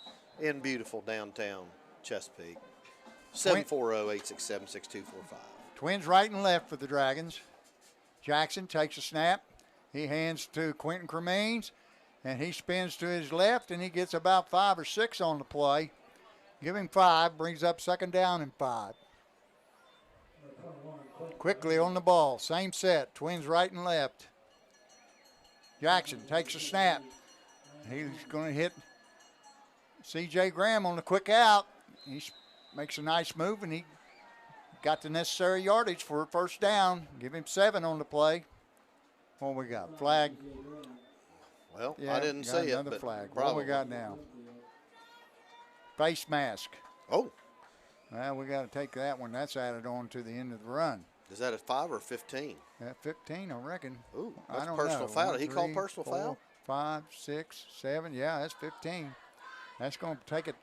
in beautiful downtown Chesapeake. 740-867-6245. Twins right and left for the Dragons. Jackson takes a snap. He hands to Quentin Cremines, and he spins to his left, and he gets about 5 or 6 on the play. Give him 5, brings up second down and 5. Quickly on the ball, same set, Twins right and left. Jackson takes a snap. He's going to hit C.J. Graham on the quick out. He makes a nice move, and he got the necessary yardage for a first down. Give him 7 on the play. What we got? Flag. Well, Yeah, I didn't see it. Another but flag. probably. What we got now? Face mask. Oh. Well, we got to take that one. That's added on to the end of the run. Is that a 5 or 15? At 15, I reckon. Ooh, I that's don't personal know. foul. 1, Did he 3, call personal 4, foul? 5, 6, 7. Yeah, that's 15. That's going to take it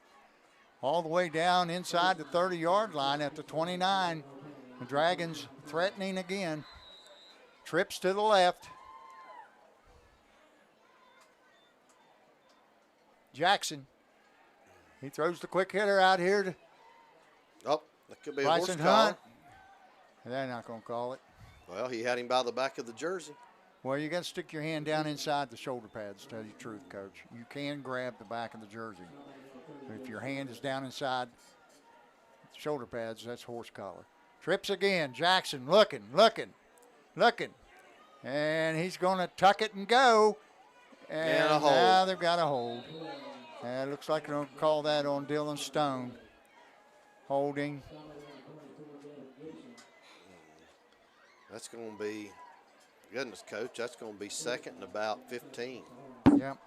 all the way down inside the 30-yard line at the 29. The Dragons threatening again. Trips to the left. Jackson. He throws the quick hitter out here to Oh, that could be a Bryson horse collar. Hunt. They're not going to call it. Well, he had him by the back of the jersey. Well, you got to stick your hand down inside the shoulder pads, to tell you the truth, Coach. You can grab the back of the jersey. But if your hand is down inside the shoulder pads, that's horse collar. Trips again. Jackson looking. And he's going to tuck it and go. And a hold. now they've got a hold. And it looks like they're going to call that on Dylan Stone. Holding. That's going to be, goodness, Coach, that's going to be second and about 15. Yep.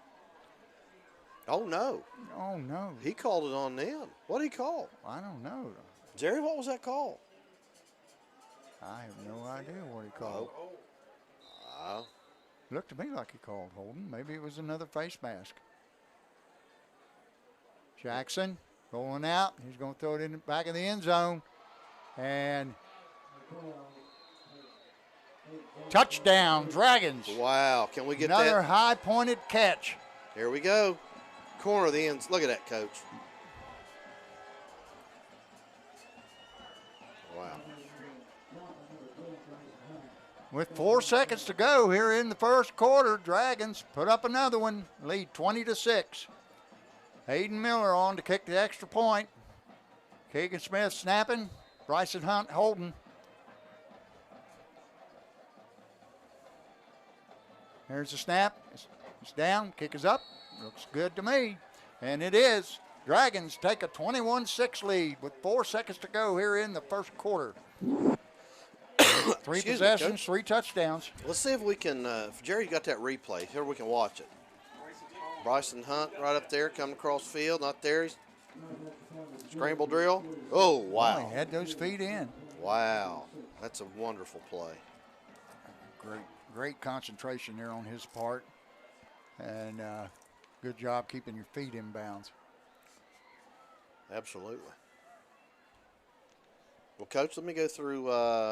Oh, no. Oh, no. He called it on them. What did he call? I don't know. Jerry, what was that call? I have no idea what he called. Looked to me like he called holding. Maybe it was another face mask. Jackson rolling out. He's going to throw it in the back of the end zone. And touchdown, Dragons. Wow. Can we get Another that? high-pointed catch. Here we go. Corner of the ends. Look at that, Coach. Wow. With 4 seconds to go here in the first quarter, Dragons put up another one, lead 20-6. Hayden Miller on to kick the extra point. Keegan Smith snapping. Bryson Hunt holding. Here's the snap. It's down. Kick is up. Looks good to me. And it is. Dragons take a 21-6 lead with 4 seconds to go here in the first quarter. 3 possessions, 3 touchdowns. Let's see if we can, if Jerry got that replay, here we can watch it. Bryson Hunt right up there, coming across field, not there. He's scramble drill. Oh, wow. Oh, he had those feet in. Wow. That's a wonderful play. Great concentration there on his part. And good job keeping your feet in bounds. Absolutely. Well, Coach, let me go through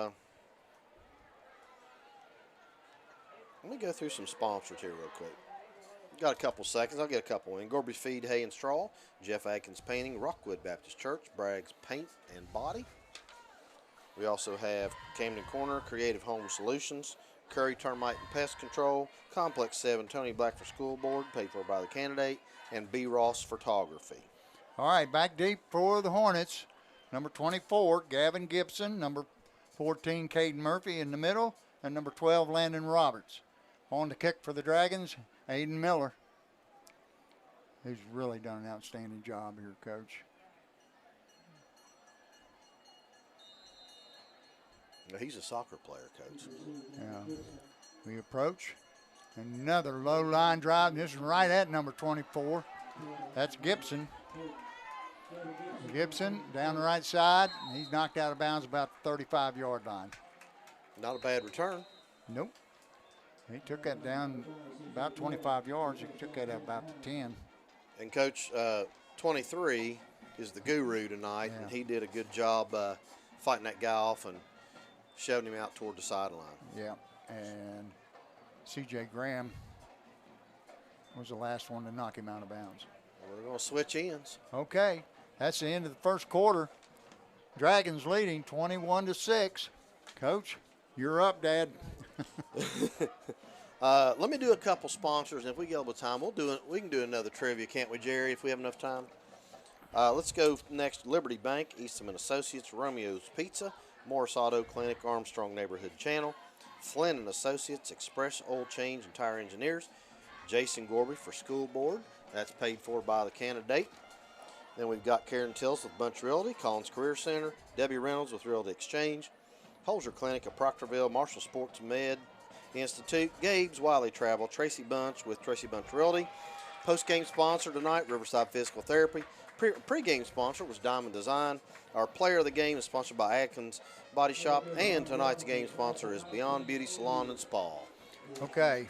some sponsors here real quick. Got a couple seconds. I'll get a couple in. Gorby's Feed, Hay and Straw, Jeff Atkins Painting, Rockwood Baptist Church, Bragg's Paint and Body. We also have Camden Corner, Creative Home Solutions, Curry Termite and Pest Control, Complex 7, Tony Blackford School Board, paid for by the candidate, and B. Ross Photography. All right, back deep for the Hornets. Number 24, Gavin Gibson. Number 14, Caden Murphy in the middle. And number 12, Landon Roberts. On the kick for the Dragons, Aiden Miller. He's really done an outstanding job here, Coach. He's a soccer player, Coach. Yeah. We approach. Another low line drive. This is right at number 24. That's Gibson. Gibson down the right side. He's knocked out of bounds about the 35-yard line. Not a bad return. Nope. He took that down about 25 yards. He took that about to 10. And Coach, 23 is the guru tonight, and he did a good job fighting that guy off and shoving him out toward the sideline. Yeah, and C.J. Graham was the last one to knock him out of bounds. We're going to switch ends. Okay, that's the end of the first quarter. Dragons leading 21-6. Coach, you're up, Dad. Let me do a couple sponsors, and if we get a little time, we can do another trivia, can't we, Jerry, if we have enough time? Let's go next. Liberty Bank, Eastham & Associates, Romeo's Pizza, Morris Auto Clinic, Armstrong Neighborhood Channel, Flynn & Associates, Express Oil Change and Tire Engineers, Jason Gorby for School Board. That's paid for by the candidate. Then we've got Karen Tills with Bunch Realty, Collins Career Center, Debbie Reynolds with Realty Exchange, Holzer Clinic of Proctorville, Marshall Sports Med Institute, Gabe's Wiley Travel, Tracy Bunch with Tracy Bunch Realty. Post-game sponsor tonight, Riverside Physical Therapy. Pre-game sponsor was Diamond Design. Our player of the game is sponsored by Atkins Body Shop. And tonight's game sponsor is Beyond Beauty Salon and Spa. Okay.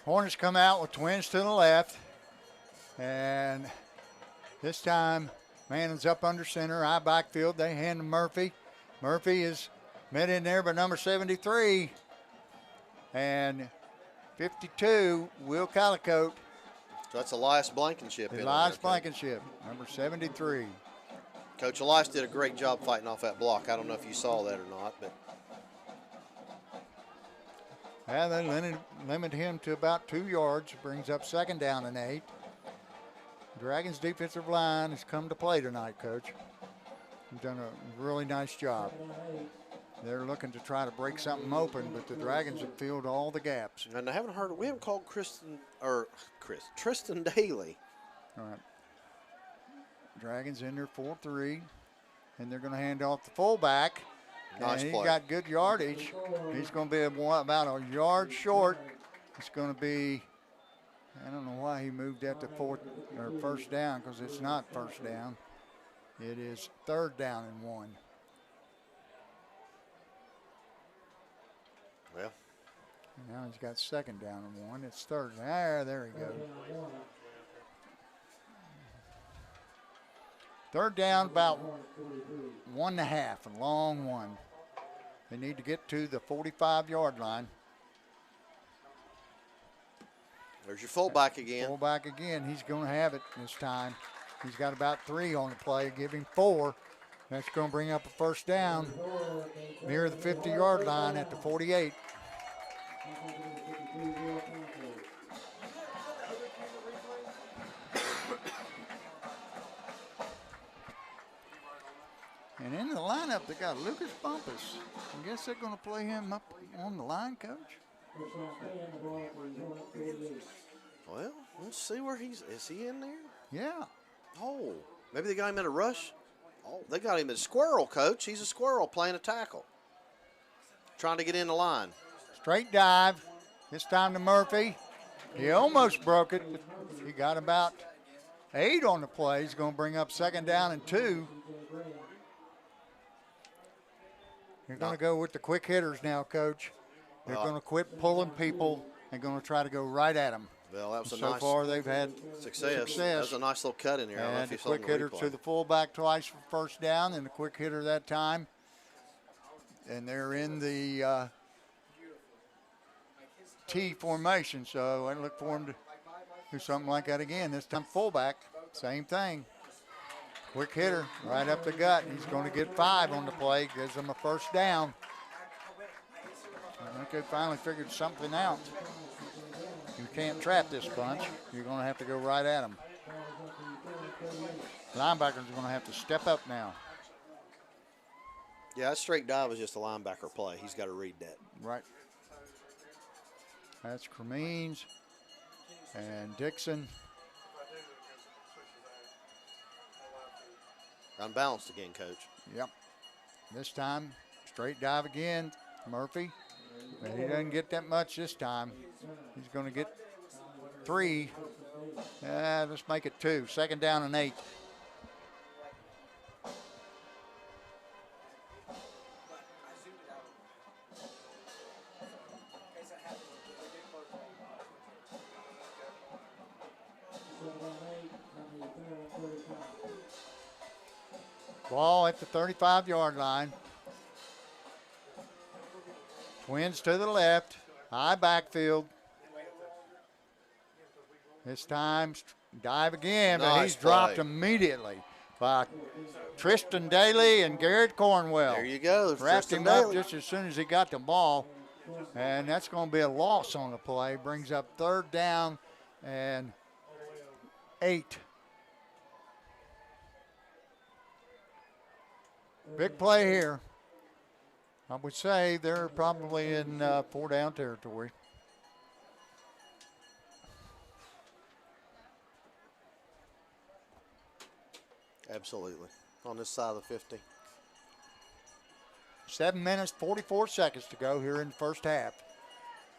Hornets come out with twins to the left. And this time, Manning's up under center, high backfield. They hand to Murphy. Murphy is met in there by number 73. And 52, Will Calicote. So that's Elias Blankenship. Elias Blankenship, number 73. Coach Elias did a great job fighting off that block. I don't know if you saw that or not, but. Yeah, they limit him to about 2 yards. Brings up second down and 8. Dragons defensive line has come to play tonight, Coach. They've done a really nice job. They're looking to try to break something open, but the Dragons have filled all the gaps. And we haven't called Tristan Daly. All right. Dragons in there 4-3, and they're going to hand off the fullback. Nice and play. He's got good yardage. He's going to be about a yard short. It's going to be, I don't know why he moved that to first down, because it's not first down. It is third down and 1. Well, now he's got second down and 1. It's third. There he goes. Third down, about 1.5, a long one. They need to get to the 45-yard line. There's your fullback again. Fullback again. He's going to have it this time. He's got about 3 on the play. Give him 4. That's going to bring up a first down near the 50-yard line at the 48. And in the lineup, they got Lucas Bumpus. I guess they're going to play him up on the line, Coach. Well, let's see where is he in there? Yeah. Oh, maybe they got him in a rush. Oh, they got him in a squirrel, Coach. He's a squirrel playing a tackle. Trying to get in the line. Straight dive. This time to Murphy. He almost broke it. He got about 8 on the play. He's going to bring up second down and 2. You're going to go with the quick hitters now, Coach. They're going to quit pulling people and going to try to go right at them. Well, that was so nice far they've had success. That was a nice little cut in there. I don't know if the you saw quick hitter to the fullback twice for first down, and the quick hitter that time. And they're in the T formation, so I look for him to do something like that again. This time fullback, same thing. Quick hitter right up the gut. He's going to get 5 on the play, gives them a first down. I think they finally figured something out. You can't trap this bunch. You're going to have to go right at them. Linebackers are going to have to step up now. Yeah, that straight dive is just a linebacker play. He's got to read that. Right. That's Cremines and Dixon. Unbalanced again, Coach. Yep. This time, straight dive again. Murphy. But he doesn't get that much this time. He's going to get 3. Let's make it 2. 2nd down and 8. Ball at the 35-yard line. Twins to the left. High backfield. This time, dive again, but he's dropped immediately by Tristan Daly and Garrett Cornwell. There you go. Wrapped him up just as soon as he got the ball. And that's going to be a loss on the play. Brings up 3rd down and 8. Big play here. I would say they're probably in 4-down territory. Absolutely. On this side of the 50. 7 minutes, 44 seconds to go here in the first half.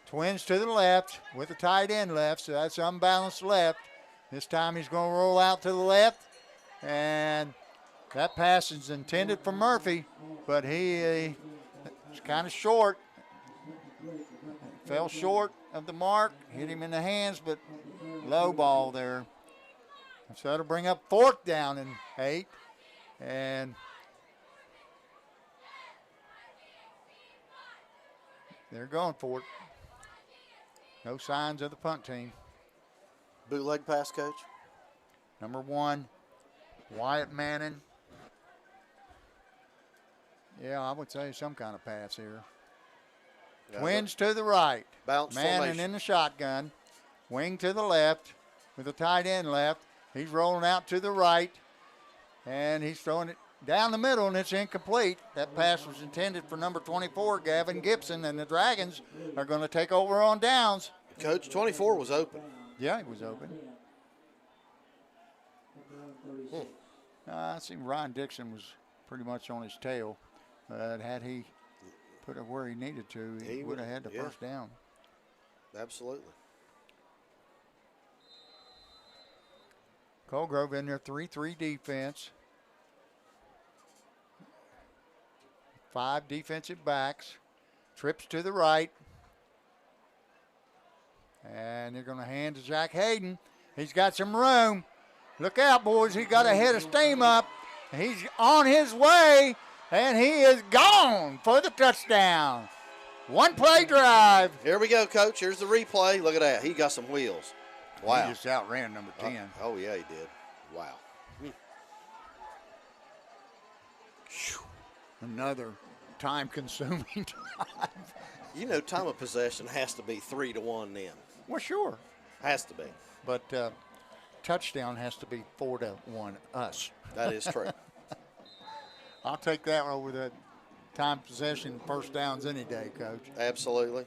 Twins to the left with the tight end left, so that's unbalanced left. This time he's going to roll out to the left, and that pass is intended for Murphy, but he is kind of short. Fell short of the mark, hit him in the hands, but low ball there. So that'll bring up 4th down and 8, and they're going for it. No signs of the punt team. Bootleg pass, Coach. Number 1, Wyatt Manning. Yeah, I would say some kind of pass here. Yeah, Twins to the right. Bounce Manning formation. in the shotgun. Wing to the left with the tight end left. He's rolling out to the right, and he's throwing it down the middle, and it's incomplete. That pass was intended for number 24, Gavin Gibson, and the Dragons are going to take over on downs. Coach, 24 was open. Yeah, he was open. I think Ryan Dixon was pretty much on his tail. But had he put it where he needed to, he would have had the first down. Absolutely. Colgrove in their 3-3 defense. 5 defensive backs. Trips to the right. And they're going to hand to Zach Hayden. He's got some room. Look out, boys. He got a head of steam up. He's on his way, and he is gone for the touchdown. 1-play drive. Here we go, Coach. Here's the replay. Look at that. He got some wheels. Wow. He just outran number 10. Oh, yeah, he did. Wow. Another time-consuming drive. You know, time of possession has to be 3-1 then. Well, sure. Has to be. But touchdown has to be 4-1 us. That is true. I'll take that over the time possession first downs any day, Coach. Absolutely.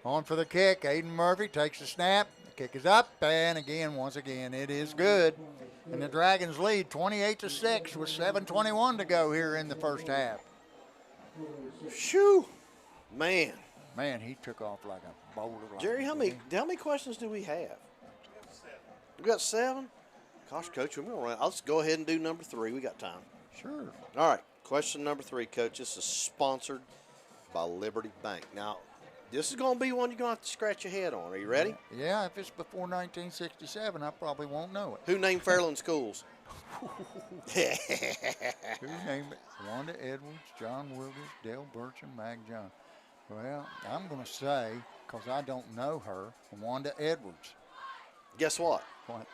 On for the kick. Aiden Murphy takes the snap. The kick is up, and once again, it is good. And the Dragons lead 28-6 with 7:21 to go here in the first half. Shoo. Man, he took off like a boulder. Jerry, how many questions do we have? We got 7. Gosh, Coach, we're going to run. I'll just go ahead and do number 3. We got time. Sure. All right, question number 3, Coach. This is sponsored by Liberty Bank. Now, this is going to be one you're going to have to scratch your head on. Are you ready? Yeah, if it's before 1967, I probably won't know it. Who named Fairland schools? Who named it? Wanda Edwards, John Wilkes, Dale Burcham, Mag John. Well, I'm going to say, because I don't know her, Wanda Edwards. Guess what? What?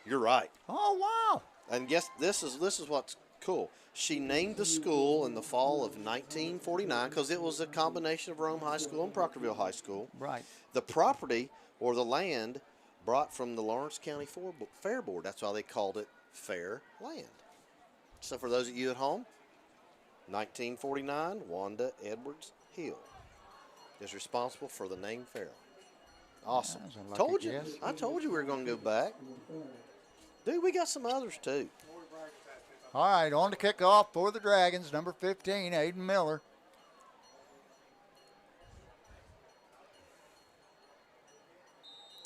You're right. Oh, wow. And guess this is what's cool. She named the school in the fall of 1949 because it was a combination of Rome High School and Proctorville High School. Right. The property or the land brought from the Lawrence County Fair Board. That's why they called it Fairland. So for those of you at home, 1949, Wanda Edwards Hill is responsible for the name Fairland. Awesome. Told you. Guess. I told you we were going to go back. Dude, we got some others too. All right, on to kick off for the Dragons, number 15, Aiden Miller.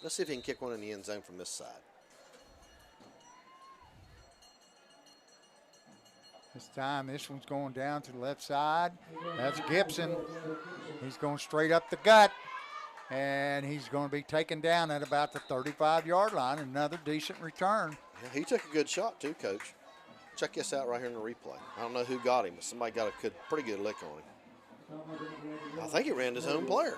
Let's see if he can kick one in the end zone from this side. This time, this one's going down to the left side. That's Gibson. He's going straight up the gut, and he's going to be taken down at about the 35-yard line. Another decent return. Yeah, he took a good shot too, Coach. Check this out right here in the replay. I don't know who got him, but somebody got a pretty good lick on him. I think he ran his own player.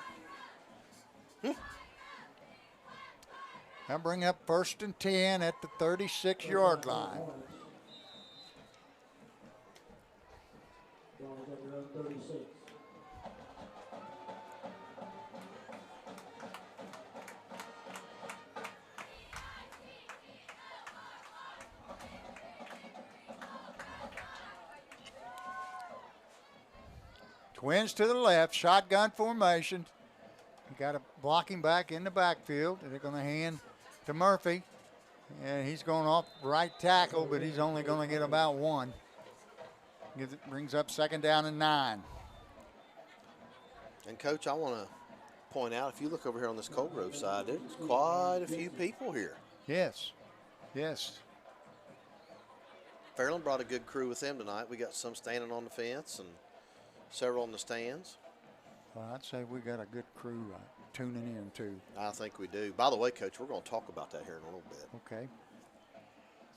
Now bring up 1st and 10 at the 36-yard line. Twins to the left, shotgun formation. You got a blocking back in the backfield. They're going to hand to Murphy. And he's going off right tackle, but he's only going to get about one. Brings up 2nd down and 9. And, Coach, I want to point out, if you look over here on this Cold Grove side, there's quite a few people here. Yes. Yes. Fairland brought a good crew with them tonight. We got some standing on the fence and several in the stands. Well, I'd say we got a good crew tuning in, too. I think we do. By the way, Coach, we're going to talk about that here in a little bit. Okay.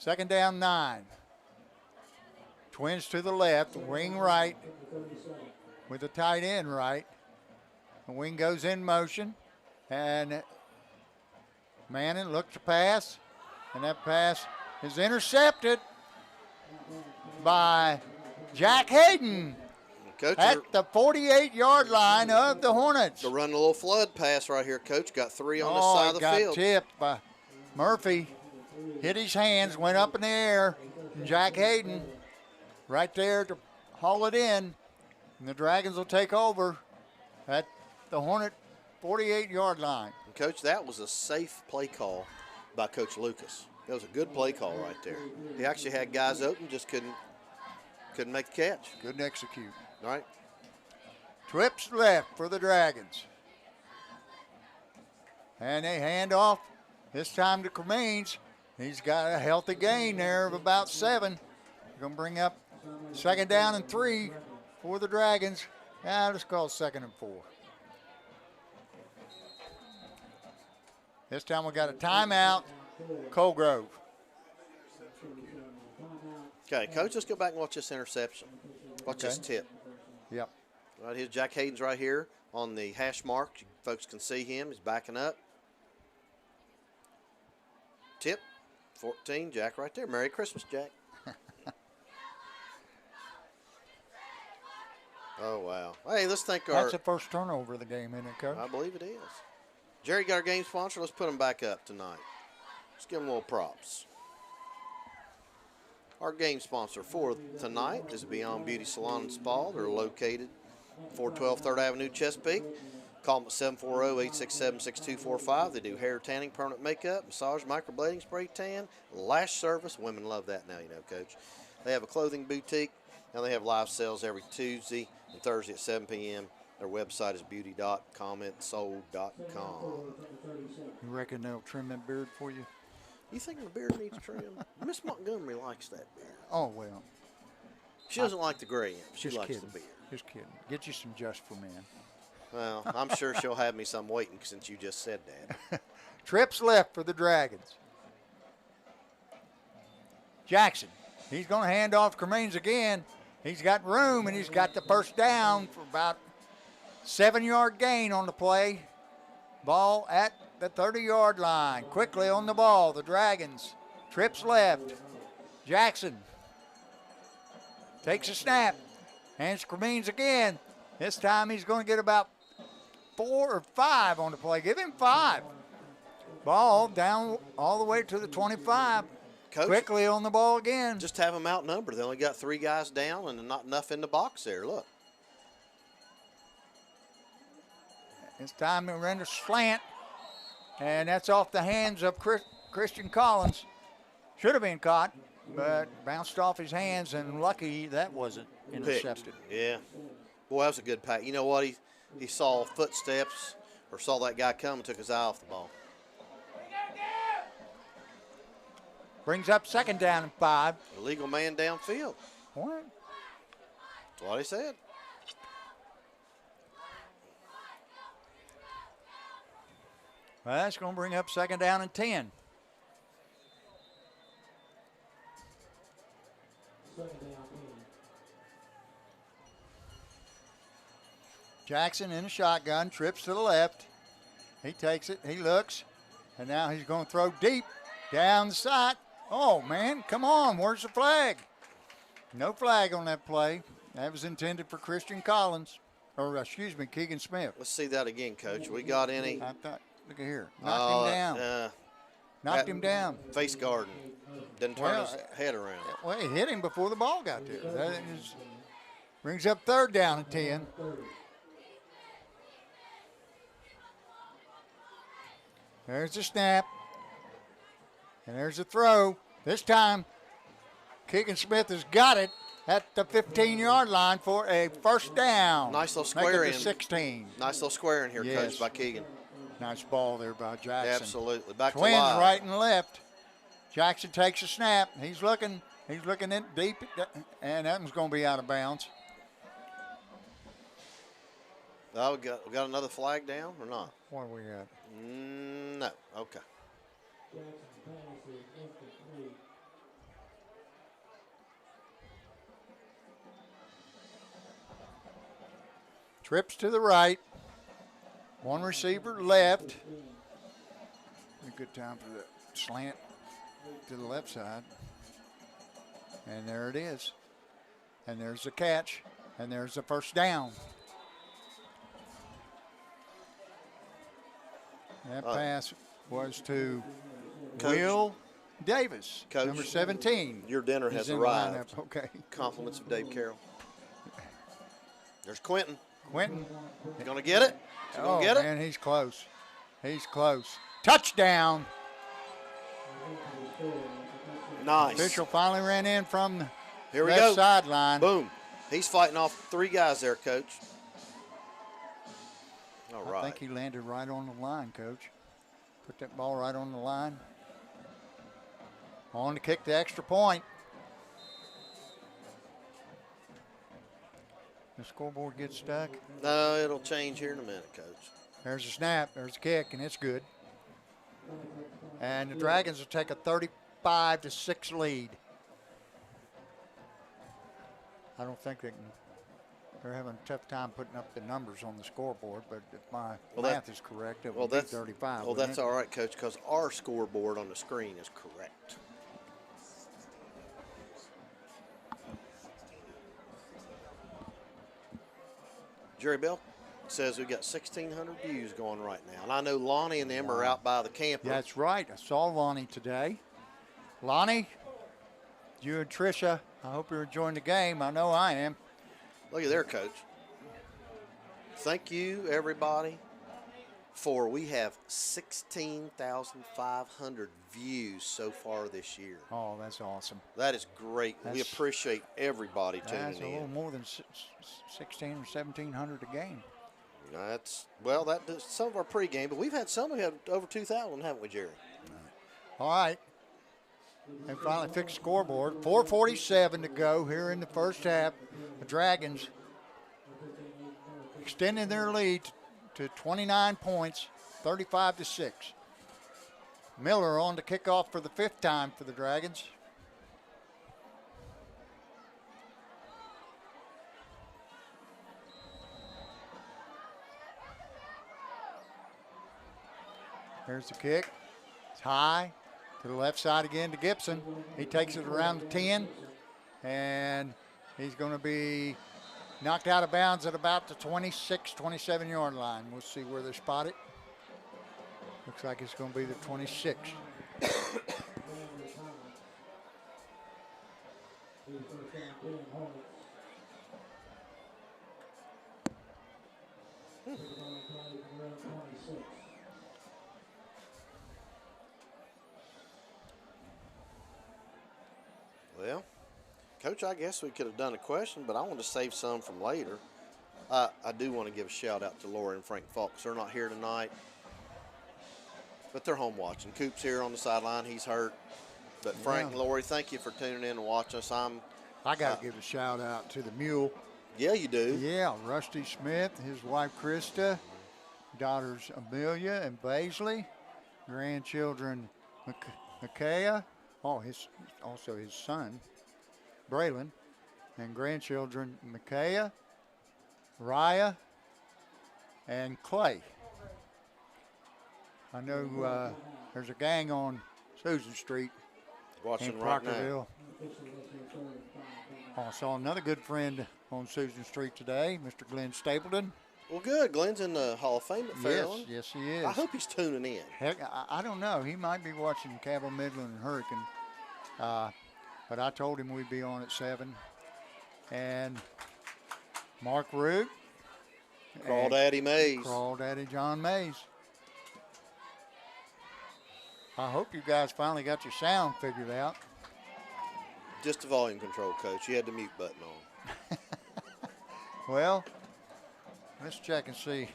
2nd down, 9. Twins to the left, wing right with the tight end right. The wing goes in motion, and Manning looks to pass, and that pass is intercepted by Jack Hayden. Coach, at the 48-yard line of the Hornets. They're running a little flood pass right here, Coach. Got 3 on this side of the field. Got tipped by Murphy. Hit his hands, went up in the air. And Jack Hayden right there to haul it in. And the Dragons will take over at the Hornet 48-yard line. And Coach, that was a safe play call by Coach Lucas. That was a good play call right there. He actually had guys open, just couldn't make the catch. Couldn't execute. All right. Trips left for the Dragons. And they hand off this time to Cremines. He's got a healthy gain there of about 7. Going to bring up 2nd down and 3 for the Dragons. Let's call it 2nd and 4. This time we got a timeout. Cold Grove. Okay, Coach, let's go back and watch this interception. Watch this tip. Yep. Right here, Jack Hayden's right here on the hash mark. You folks can see him. He's backing up. Tip, 14, Jack right there. Merry Christmas, Jack. Oh, wow. Hey, let's thank our... That's the first turnover of the game, isn't it, Coach? I believe it is. Jerry got our game sponsor. Let's put them back up tonight. Let's give them a little props. Our game sponsor for tonight is Beyond Beauty Salon and Spa. They're located 412 3rd Avenue, Chesapeake. Call them at 740-867-6245. They do hair tanning, permanent makeup, massage, microblading, spray tan, lash service. Women love that now, you know, Coach. They have a clothing boutique, and they have live sales every Tuesday and Thursday at 7 p.m. Their website is beauty.commentsold.com. You reckon they'll trim that beard for you? You think my beard needs trim? Miss Montgomery likes that beard. Oh, well. She doesn't like the gray. She Just likes kidding. the beard. Just kidding. Get you some Just for Men. Well, I'm sure she'll have me some waiting since you just said that. Trips left for the Dragons. Jackson. He's going to hand off Cremines again. He's got room, and he's got the first down for about 7-yard gain on the play. Ball at the 30-yard line. Quickly on the ball, the Dragons. Trips left. Jackson takes a snap. Hands Cremines again. This time he's going to get about 4 or 5 on the play. Give him 5. Ball down all the way to the 25. Coach, quickly on the ball again. Just have them outnumbered. They only got 3 guys down and not enough in the box there. Look. It's time to run a slant. And that's off the hands of Christian Collins. Should have been caught, but bounced off his hands, and lucky that wasn't intercepted. Yeah. Boy, that was a good pass. You know what? He saw footsteps or saw that guy come and took his eye off the ball. Brings up second down and 5. Illegal man downfield. What? That's what he said. Well, that's going to bring up second down and 10. Jackson in a shotgun, trips to the left. He takes it, he looks, and now he's going to throw deep down the side. Oh, man, come on, where's the flag? No flag on that play. That was intended for Christian Collins, or excuse me, Keegan Smith. Let's see that again, Coach. We got any? I thought, look at here, knocked him down. Knocked him down. Face guarding. Didn't turn his head around. Well, he hit him before the ball got there. That brings up third down and 10. There's the snap. And there's the throw. This time, Keegan Smith has got it at the 15-yard line for a first down. Nice little square in. in. 16. Nice little square in here, Yes. Coach, by Keegan. Nice ball there by Jackson. Absolutely. Back Twins to live. right and left. Jackson takes a snap. He's looking in deep, and that one's going to be out of bounds. Oh, we got another flag down or not? What are we at? No. Okay. Trips to the right. One receiver left. A good time for the slant to the left side. And there it is. And there's the catch. And there's the first down. That pass was to Coach, Will Davis, Coach, number 17. Your dinner He's has in the arrived. lineup. Okay. Compliments of Dave Carroll. There's Quentin. Quentin. Going to get it? Is he going to get Man, he's close. He's close. Touchdown. it? Nice. Official finally ran in from the Here we left go. sideline. Boom. He's fighting off 3 guys there, Coach. All right. I think he landed right on the line, Coach. Put that ball right on the line. On to kick the extra point. The scoreboard gets stuck. No, it'll change here in a minute, Coach. There's a snap. There's a kick, and it's good. And the Dragons will take a 35-6 lead. I don't think they're having a tough time putting up the numbers on the scoreboard, but if my math is correct, it will be 35. Well, that's all right, Coach, because our scoreboard on the screen is correct. Jerry Bell says we've got 1,600 views going right now. And I know Lonnie and them are out by the camper. That's right. I saw Lonnie today. Lonnie, you and Tricia, I hope you're enjoying the game. I know I am. Look at there, Coach. Thank you, everybody, for we have 16,500 views so far this year. Oh, that's awesome. That is great. We appreciate everybody tuning That's a little in. more than 16 or 1,700 a game. That does some of our pregame, but we've had some who have over 2,000, haven't we, Jerry? All right. They finally fixed the scoreboard. 4:47 to go here in the first half. The Dragons extending their lead to 29 points, 35-6. Miller on to kick off for the 5th time for the Dragons. Here's the kick. It's high to the left side again to Gibson. He takes it around the 10, and he's going to be knocked out of bounds at about the 26, 27-yard line. We'll see where they spot it. Looks like it's going to be the 26. Well, Coach, I guess we could have done a question, but I want to save some from later. I do want to give a shout out to Laura and Frank Fox. They're not here tonight, but they're home watching. Coop's here on the sideline. He's hurt. But Frank and Lori, thank you for tuning in and watching us. I got to give a shout out to the mule. Yeah, you do. Yeah, Rusty Smith, his wife Krista, daughters Amelia and Baisley, grandchildren Micaiah, also his son Braylon, and grandchildren Micaiah, Raya, and Clay. I know there's a gang on Susan Street Watching in right Proctorville. I saw another good friend on Susan Street today, Mr. Glenn Stapleton. Well, good. Glenn's in the Hall of Fame at Fairland. Yes, he is. I hope he's tuning in. Heck, I don't know. He might be watching Cabell, Midland, and Hurricane. But I told him we'd be on at 7. And Mark Root. Crawdaddy Mays. Crawdaddy John Mays. I hope you guys finally got your sound figured out. Just the volume control, Coach. You had the mute button on. Well, let's check and see if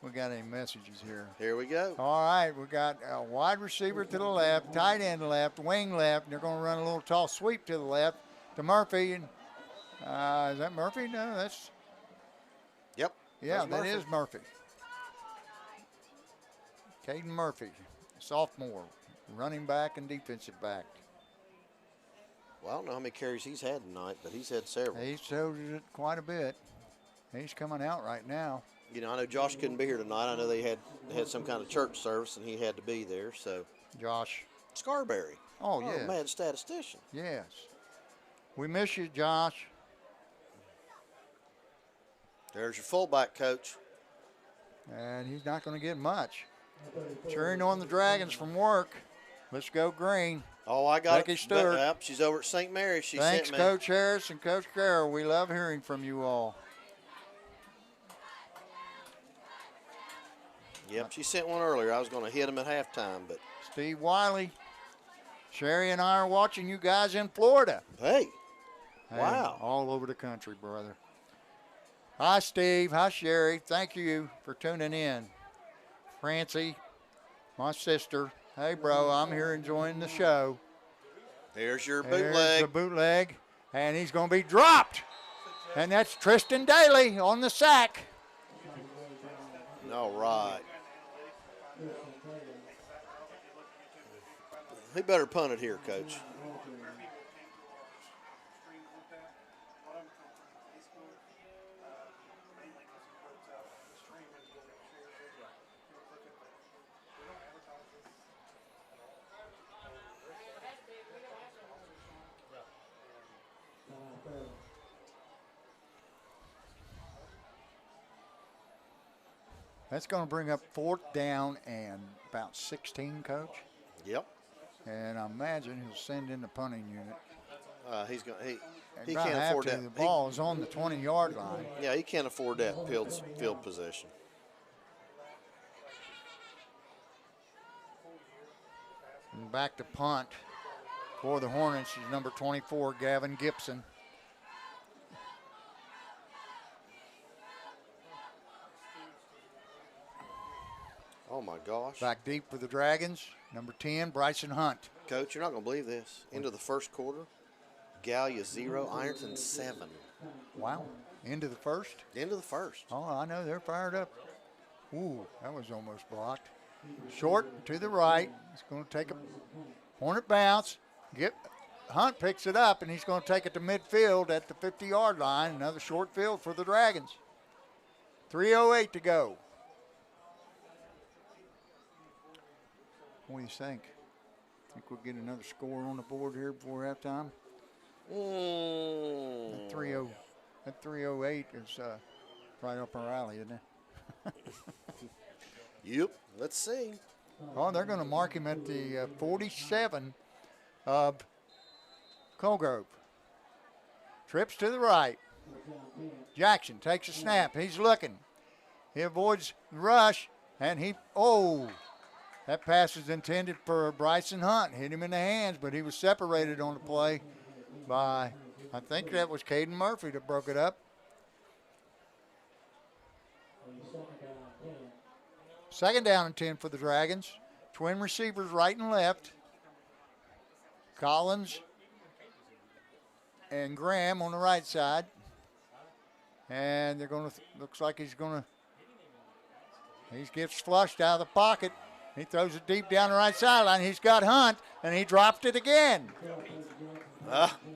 we got any messages here. Here we go. All right, we got a wide receiver to the left, tight end left, wing left. And they're going to run a little toss sweep to the left to Murphy. And is that Murphy? No, that's. Yep. Yeah, that is Murphy. Caden Murphy, sophomore, running back and defensive back. Well, I don't know how many carries he's had tonight, but he's had several. He's showed it quite a bit. He's coming out right now. You know, I know Josh couldn't be here tonight. I know they had some kind of church service, and he had to be there. So, Josh. Scarberry. Oh, yeah. Mad statistician. Yes. We miss you, Josh. There's your fullback, Coach. And he's not going to get much. Cheering on the Dragons from work. Let's go green. Oh, I got Becky it. Stewart. Yep, she's over at St. Mary's. She Thanks, sent me. Coach Harris and Coach Carroll. We love hearing from you all. Yep, she sent one earlier. I was going to hit him at halftime, but. Steve Wiley. Sherry and I are watching you guys in Florida. Hey. Wow. All over the country, brother. Hi, Steve. Hi, Sherry. Thank you for tuning in. Francie, my sister. Hey, bro, I'm here enjoying the show. There's your There's bootleg. the bootleg, and he's going to be dropped. And that's Tristan Daly on the sack. All right. He better punt it here, Coach. That's going to bring up 4th down and about 16, Coach. Yep. And I imagine he'll send in the punting unit. He's going. He Gonna can't have afford to. that. The ball is on the 20-yard line. Yeah, he can't afford that field possession. And back to punt for the Hornets is number 24, Gavin Gibson. Oh, my gosh. Back deep for the Dragons, number 10, Bryson Hunt. Coach, you're not going to believe this. Into the first quarter, Gallia 0, Ironton 7. Wow. Into the first? Into the first. Oh, I know. They're fired up. Ooh, that was almost blocked. Short to the right. He's going to take a Hornet bounce. Hunt picks it up, and he's going to take it to midfield at the 50-yard line. Another short field for the Dragons. 3:08 to go. What do you think? Think we'll get another score on the board here before halftime? That 3:08 is right up our alley, isn't it? Yep. Let's see. Oh, they're going to mark him at the 47 of Colgrove. Trips to the right. Jackson takes a snap. He's looking. He avoids the rush, and that pass is intended for Bryson Hunt. Hit him in the hands, but he was separated on the play by, I think that was Caden Murphy that broke it up. Second down and 10 for the Dragons. Twin receivers right and left. Collins and Graham on the right side. And they're going to, looks like he gets flushed out of the pocket. He throws it deep down the right sideline. He's got Hunt, and he dropped it again.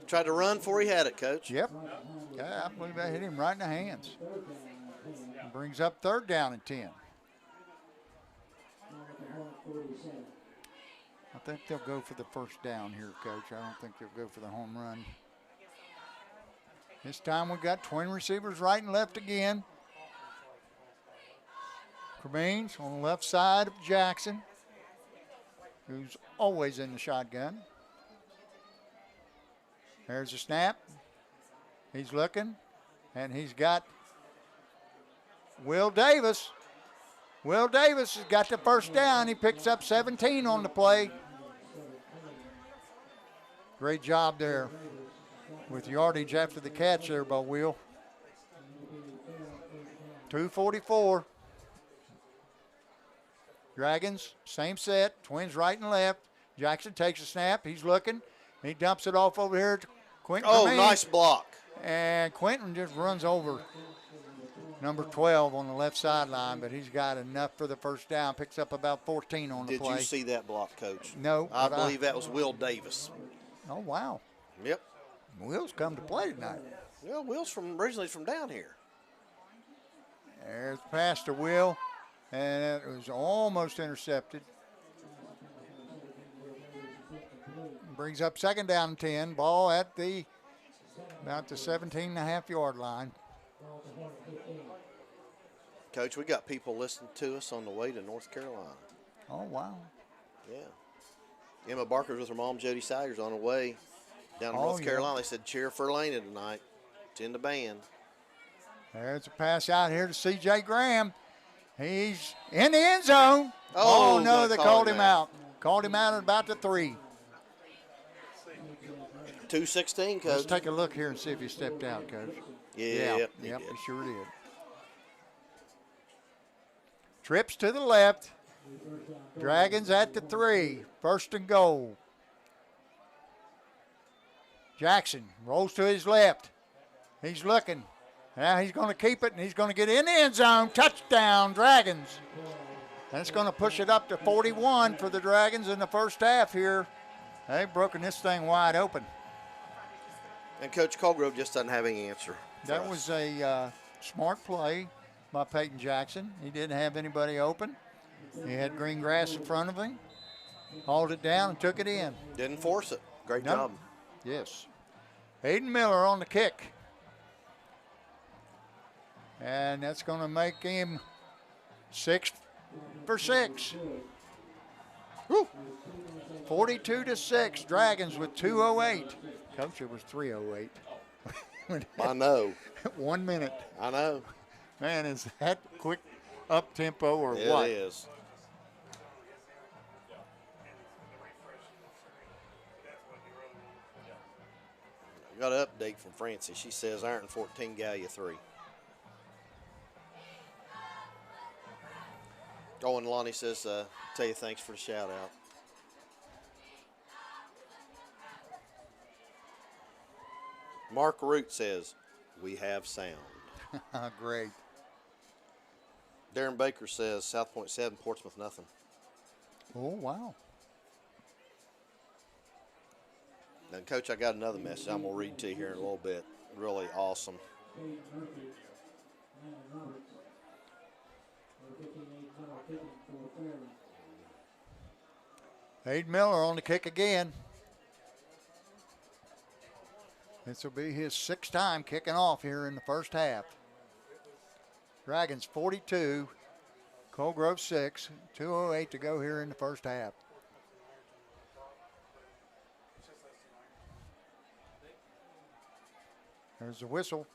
Tried to run before he had it, Coach. Yep. Yeah, I believe that hit him right in the hands. Brings up 3rd down and 10. I think they'll go for the first down here, Coach. I don't think they'll go for the home run. This time we've got twin receivers right and left again. Cremines on the left side of Jackson, who's always in the shotgun. There's a snap. He's looking, and he's got Will Davis. Will Davis has got the first down. He picks up 17 on the play. Great job there with yardage after the catch there by Will. 2:44. Dragons, same set, twins right and left. Jackson takes a snap. He's looking. He dumps it off over here to Quentin. Oh, Cremines. nice block. And Quentin just runs over number 12 on the left sideline, but he's got enough for the first down. Picks up about 14 on the play. Did you see that block, Coach? No. I believe that was Will Davis. Oh, wow. Yep. Will's come to play tonight. Yeah, Will's originally from down here. There's the pass to Will, and it was almost intercepted. Brings up 2nd down and 10. Ball at about the 17.5-yard line. Coach, we got people listening to us on the way to North Carolina. Oh, wow. Yeah. Emma Barker's with her mom, Jody Sagers, on the way down to North Carolina. They said cheer for Elena tonight. It's in the band. There's a pass out here to C.J. Graham. He's in the end zone. Oh, no, they called him out. Called him out at about the 3. 2:16, Coach. Let's take a look here and see if he stepped out, Coach. Yeah, he sure did. Trips to the left. Dragons at the 3. 1st and goal. Jackson rolls to his left. He's looking. Now he's going to keep it, and he's going to get in the end zone. Touchdown, Dragons. And it's going to push it up to 41 for the Dragons in the first half here. They've broken this thing wide open. And Coach Colgrove just doesn't have any answer. That was a smart play by Peyton Jackson. He didn't have anybody open. He had green grass in front of him. Hauled it down and took it in. Didn't force it. Great job. Yes. Aiden Miller on the kick. And that's going to make him 6 for 6. Woo. 42-6. Dragons with 2:08. Coach, it was 3:08. I know. 1 minute. I know. Man, is that quick up tempo or what? It is. I got an update from Francie. She says Iron 14, Gallia 3. Oh, and Lonnie says, tell you thanks for the shout out. Mark Root says, we have sound. Great. Darren Baker says, South Point 7, Portsmouth nothing. Oh, wow. Now, Coach, I got another message I'm going to read to you here in a little bit. Really awesome. Aiden Miller on the kick again. This will be his 6th time kicking off here in the first half. Dragons 42, Colgrove 6, 2:08 to go here in the first half. There's the whistle.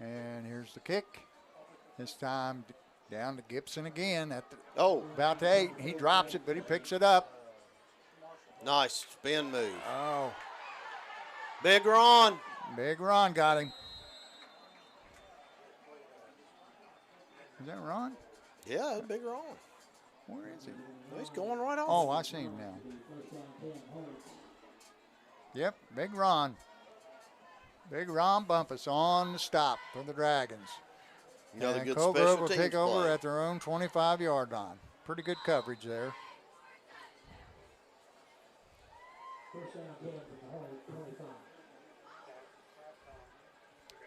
And here's the kick. This time down to Gibson again at the about the 8. He drops it, but he picks it up. Nice spin move. Oh. Big Ron. Big Ron got him. Is that Ron? Yeah, it's Big Ron. Where is he? He's going right off. Oh, I see him now. Yep, Big Ron. Big Ron Bumpus on the stop for the Dragons. Another and good Cobra special will teams take over play. at their own 25-yard line. Pretty good coverage there.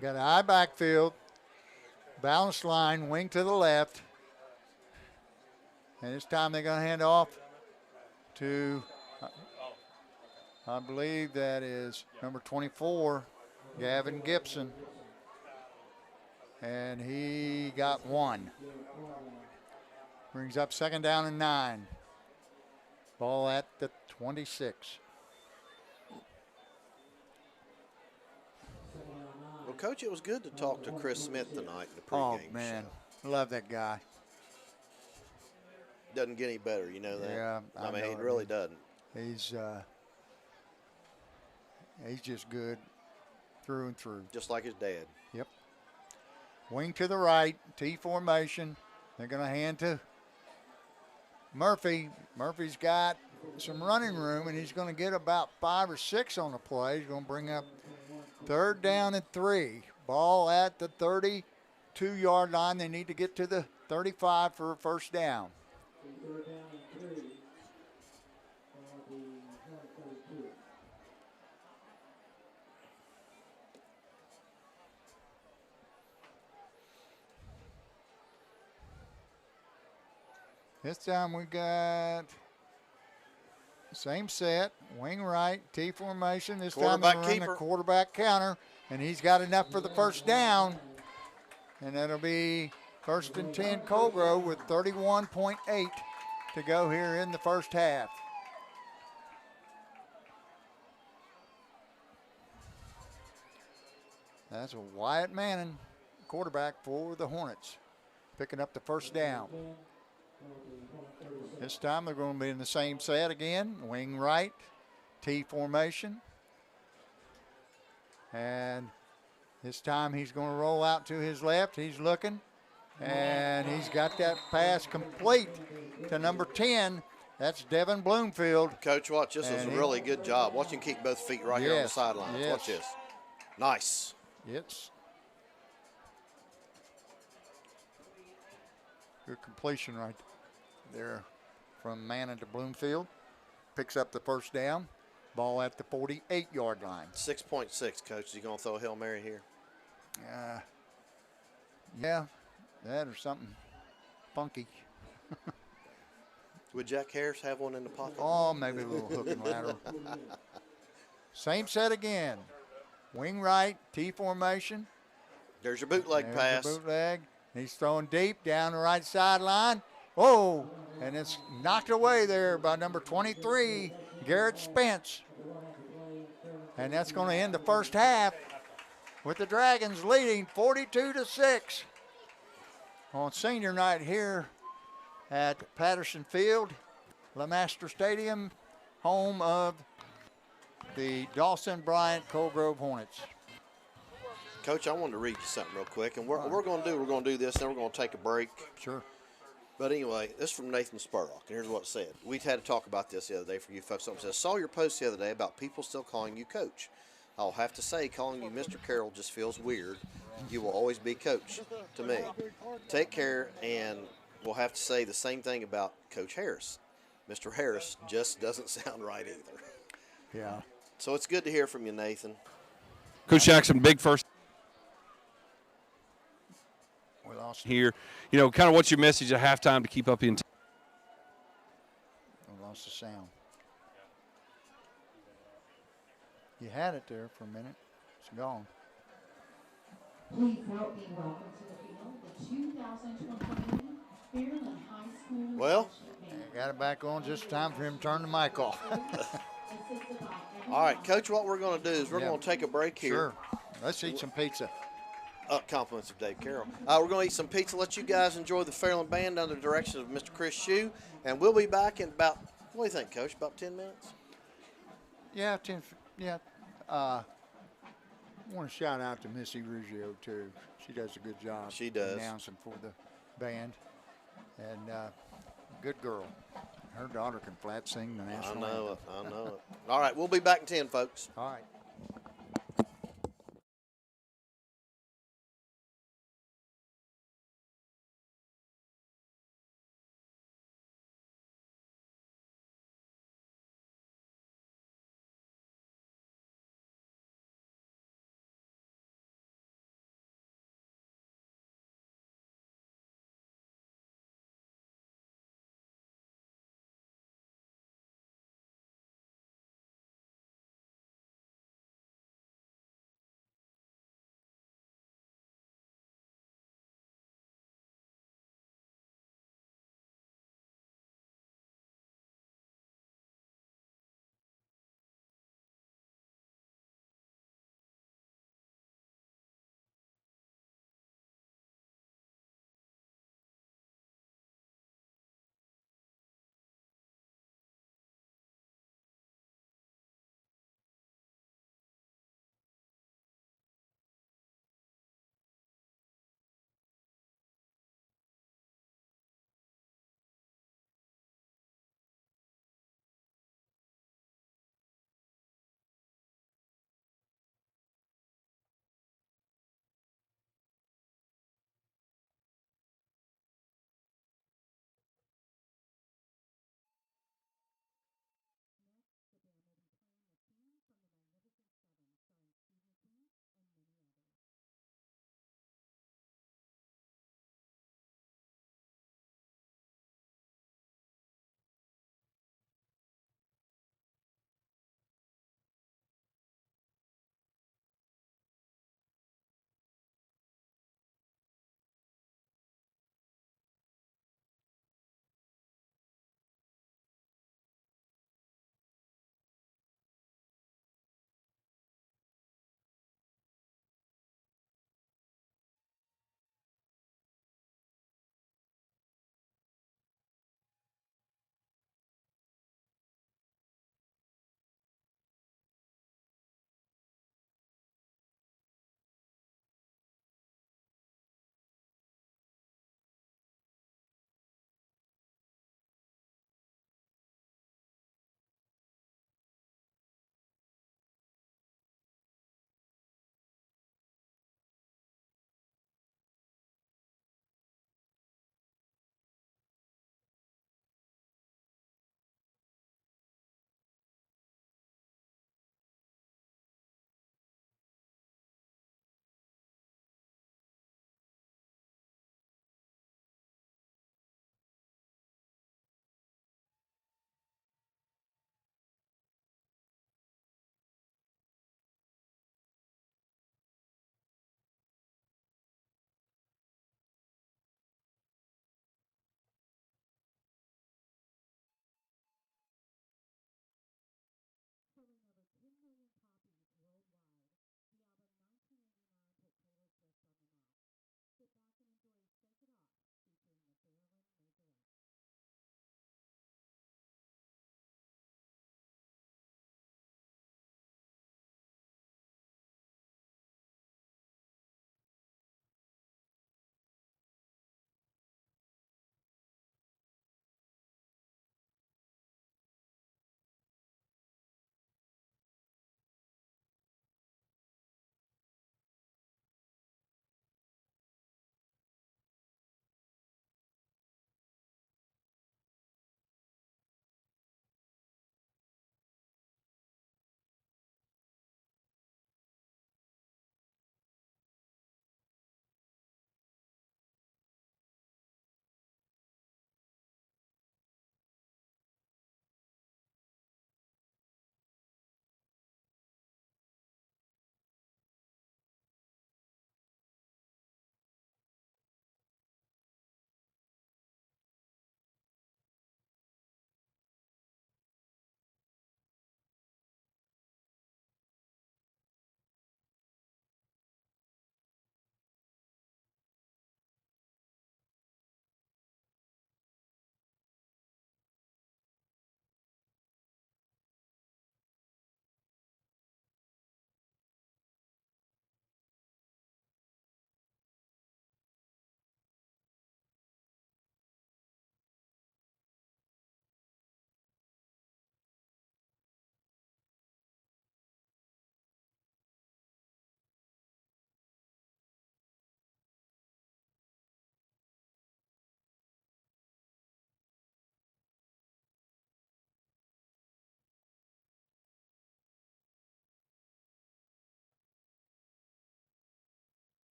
Got an eye backfield, balanced line, wing to the left. And this time they're going to hand off to, I believe that is number 24, Gavin Gibson. And he got 1. Brings up 2nd down and 9. Ball at the 26. Well, Coach, it was good to talk to Chris Smith tonight in the pregame Oh, man. show. Love that guy. Doesn't get any better, you know that? Yeah, I mean, he really doesn't. He's just good through and through. Just like his dad. Yep. Wing to the right, T formation. They're going to hand to Murphy. Murphy's got some running room, and he's going to get about 5 or 6 on the play. He's going to bring up 3rd down and 3. Ball at the 32-yard line. They need to get to the 35 for a 1st down. This time we got same set, wing right, T formation. This time they're running the quarterback counter, and he's got enough for the 1st down. And that'll be 1st and 10 Cobra with 31.8 to go here in the 1st half. That's a Wyatt Manning, quarterback for the Hornets, picking up the 1st down. This time they're going to be in the same set again, wing right, T formation. And this time he's going to roll out to his left. He's looking, and he's got that pass complete to number 10. That's Devin Bloomfield. Coach, watch. This is a really good job. Watch him keep both feet right here on the sidelines. Yes. Watch this. Nice. It's good completion right there from Manning to Bloomfield. Picks up the 1st down. Ball at the 48-yard line. 6.6, Coach. Is he going to throw a Hail Mary here? Yeah, that or something funky. Would Jack Harris have one in the pocket? Oh, maybe a little hook and lateral. Same set again. Wing right, T formation. There's your bootleg pass. Your bootleg. He's throwing deep down the right sideline. Oh, and it's knocked away there by number 23, Garrett Spence. And that's going to end the 1st half with the Dragons leading 42-6 on senior night here at Patterson Field, LeMaster Stadium, home of the Dawson Bryant Coal Grove Hornets. Coach, I wanted to read you something real quick, and we're going to do this, then we're going to take a break. Sure. But anyway, this is from Nathan Spurlock, and here's what it said. We had to talk about this the other day for you folks. Something says, saw your post the other day about people still calling you Coach. I'll have to say, calling you Mr. Carroll just feels weird. You will always be Coach to me. Take care, and we'll have to say the same thing about Coach Harris. Mr. Harris just doesn't sound right either. Yeah. So it's good to hear from you, Nathan. Coach Jackson, big first We lost here. You know, kind of what's your message at halftime to keep up the intensity? We lost the sound. You had it there for a minute. It's gone. Please help me welcome to the field the 2023 Fairland High School. Well, Got it back on just in time for him to turn the mic off. all right, Coach, what we're going to do is we're going to take a break here. Sure. Let's eat some pizza. Compliments of Dave Carroll. We're going to eat some pizza, let you guys enjoy the Fairland Band under the direction of Mr. Chris Shue, and we'll be back in about, what do you think, Coach, about 10 minutes? Yeah, I want to shout out to Missy Ruggiero, too. She does a good job. She does. Announcing for the band. And good girl. Her daughter can flat sing the I national know anthem. it. I know it. All right, we'll be back in 10, folks. All right.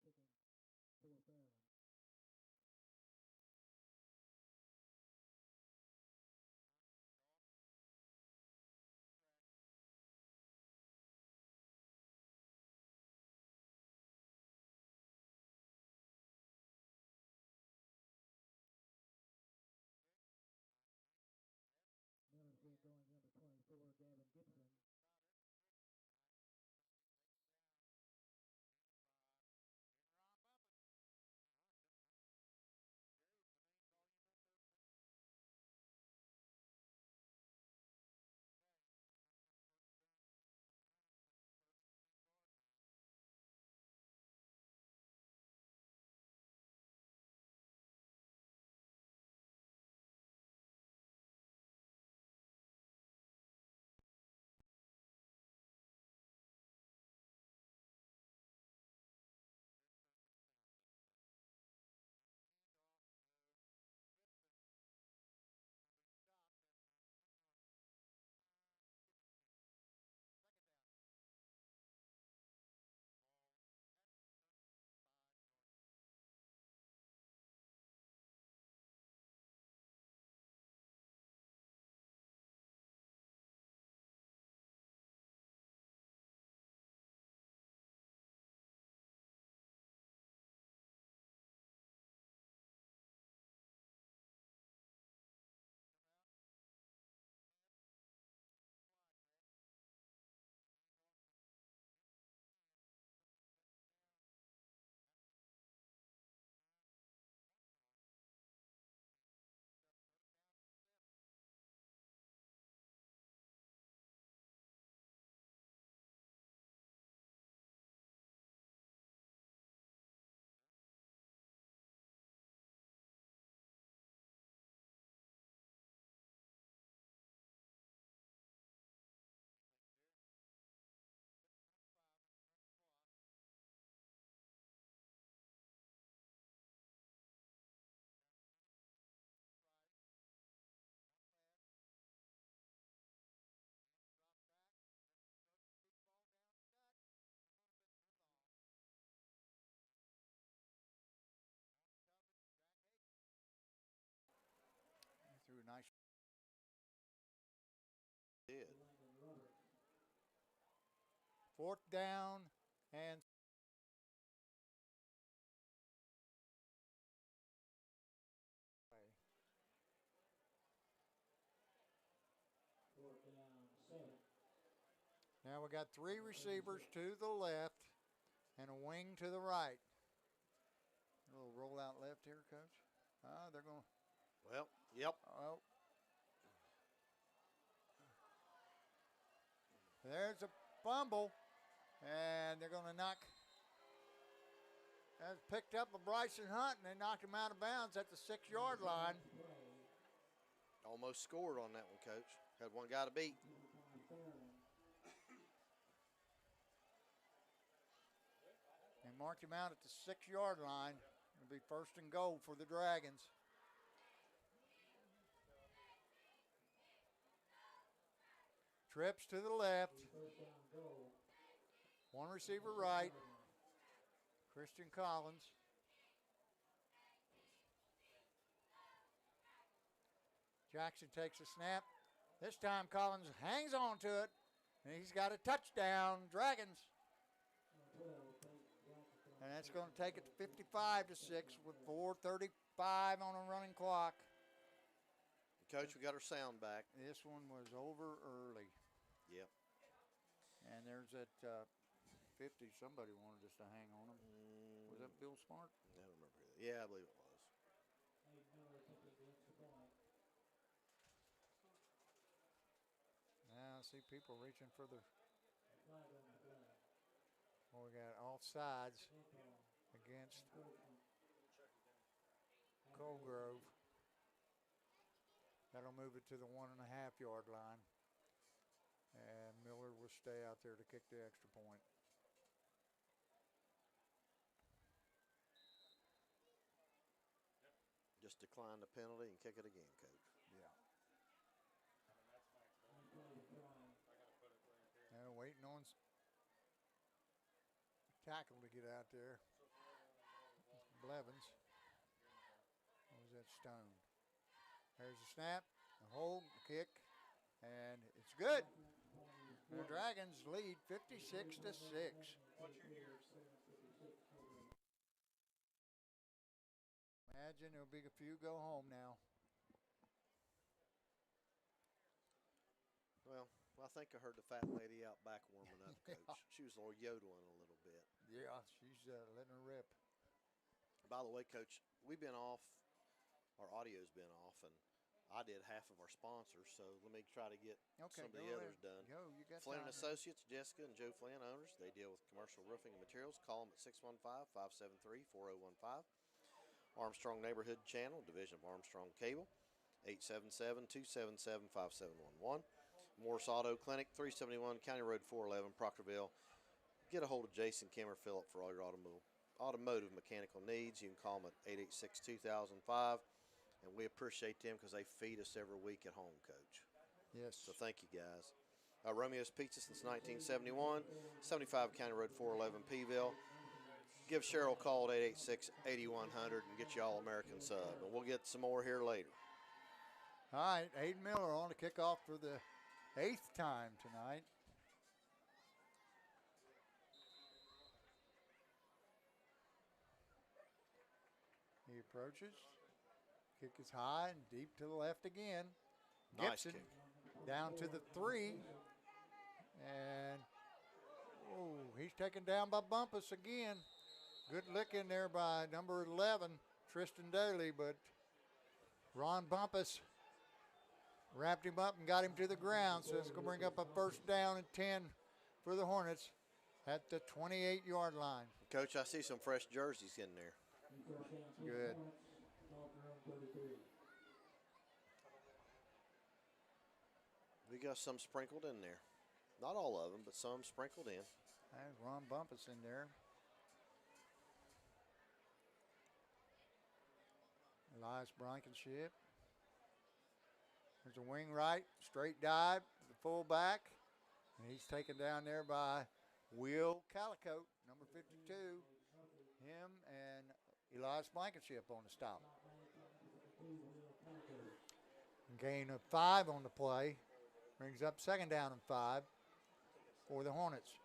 kicking for Fairland. Miller's get going, number 24, Gavin Gibson. Threw a nice. Did. Fourth down and Fourth down, 7. now we got 3 receivers to the left and a wing to the right. A little roll out left here, Coach. They're going to. Well, yep. Oh. There's a fumble, and they're going to knock. That's picked up by Bryson Hunt, and they knocked him out of bounds at the 6-yard line. Almost scored on that one, Coach. Had one guy to beat. They marked him out at the 6-yard line. It'll be first and goal for the Dragons. Trips to the left. One receiver right. Christian Collins. Jackson takes a snap. This time Collins hangs on to it, and he's got a touchdown, Dragons. And that's going to take it to 55-6 with 4:35 on a running clock. Coach, we got our sound back. This one was over early. Yep. And there's that 50. Somebody wanted us to hang on him. Was that Bill Smart? I don't remember that. Yeah, I believe it was. Now I see people reaching for the. Well, we got offsides against Colgrove. That'll move it to the 1.5-yard line. And Miller will stay out there to kick the extra point. Just decline the penalty and kick it again, Coach. Yeah. Now waiting on tackle to get out there. Blevins. Or was that Stone? There's the snap, the hold, the kick, and it's good. The Dragons lead 56-6. Imagine there'll be a few go home now. Well, I think I heard the fat lady out back warming up, Coach. Yeah. She was yodeling a little bit. Yeah, she's letting her rip. By the way, Coach, we've been off. Our audio's been off, and I did half of our sponsors, so let me try to get some of the others done. Go, you got Flynn time. and Associates, Jessica and Joe Flynn, owners. They deal with commercial roofing and materials. Call them at 615-573-4015. Armstrong Neighborhood Channel, Division of Armstrong Cable, 877-277-5711. Morse Auto Clinic, 371 County Road 411, Proctorville. Get a hold of Jason Kimmer Phillip for all your automotive mechanical needs. You can call them at 886-2005. And we appreciate them because they feed us every week at home, Coach. Yes. So thank you, guys. Romeo's Pizza since 1971, 75 County Road 411, Peeville. Give Cheryl a call at 886-8100 and get you All-American sub. And we'll get some more here later. All right, Aiden Miller on to kick off for the 8th time tonight. He approaches. Kick is high and deep to the left again. Nice Gibson kick. down to the 3. And, he's taken down by Bumpus again. Good lick in there by number 11, Tristan Daly, but Ron Bumpus wrapped him up and got him to the ground. So it's going to bring up a first down and 10 for the Hornets at the 28-yard line. Coach, I see some fresh jerseys in there. Good. We got some sprinkled in there. Not all of them, but some sprinkled in. There's Ron Bumpus in there. Elias Blankenship. There's a wing right, straight dive, the fullback. And he's taken down there by Will Calicote, number 52. Him and Elias Blankenship on the stop. Gain of 5 on the play. Brings up second down and 5 for the Hornets.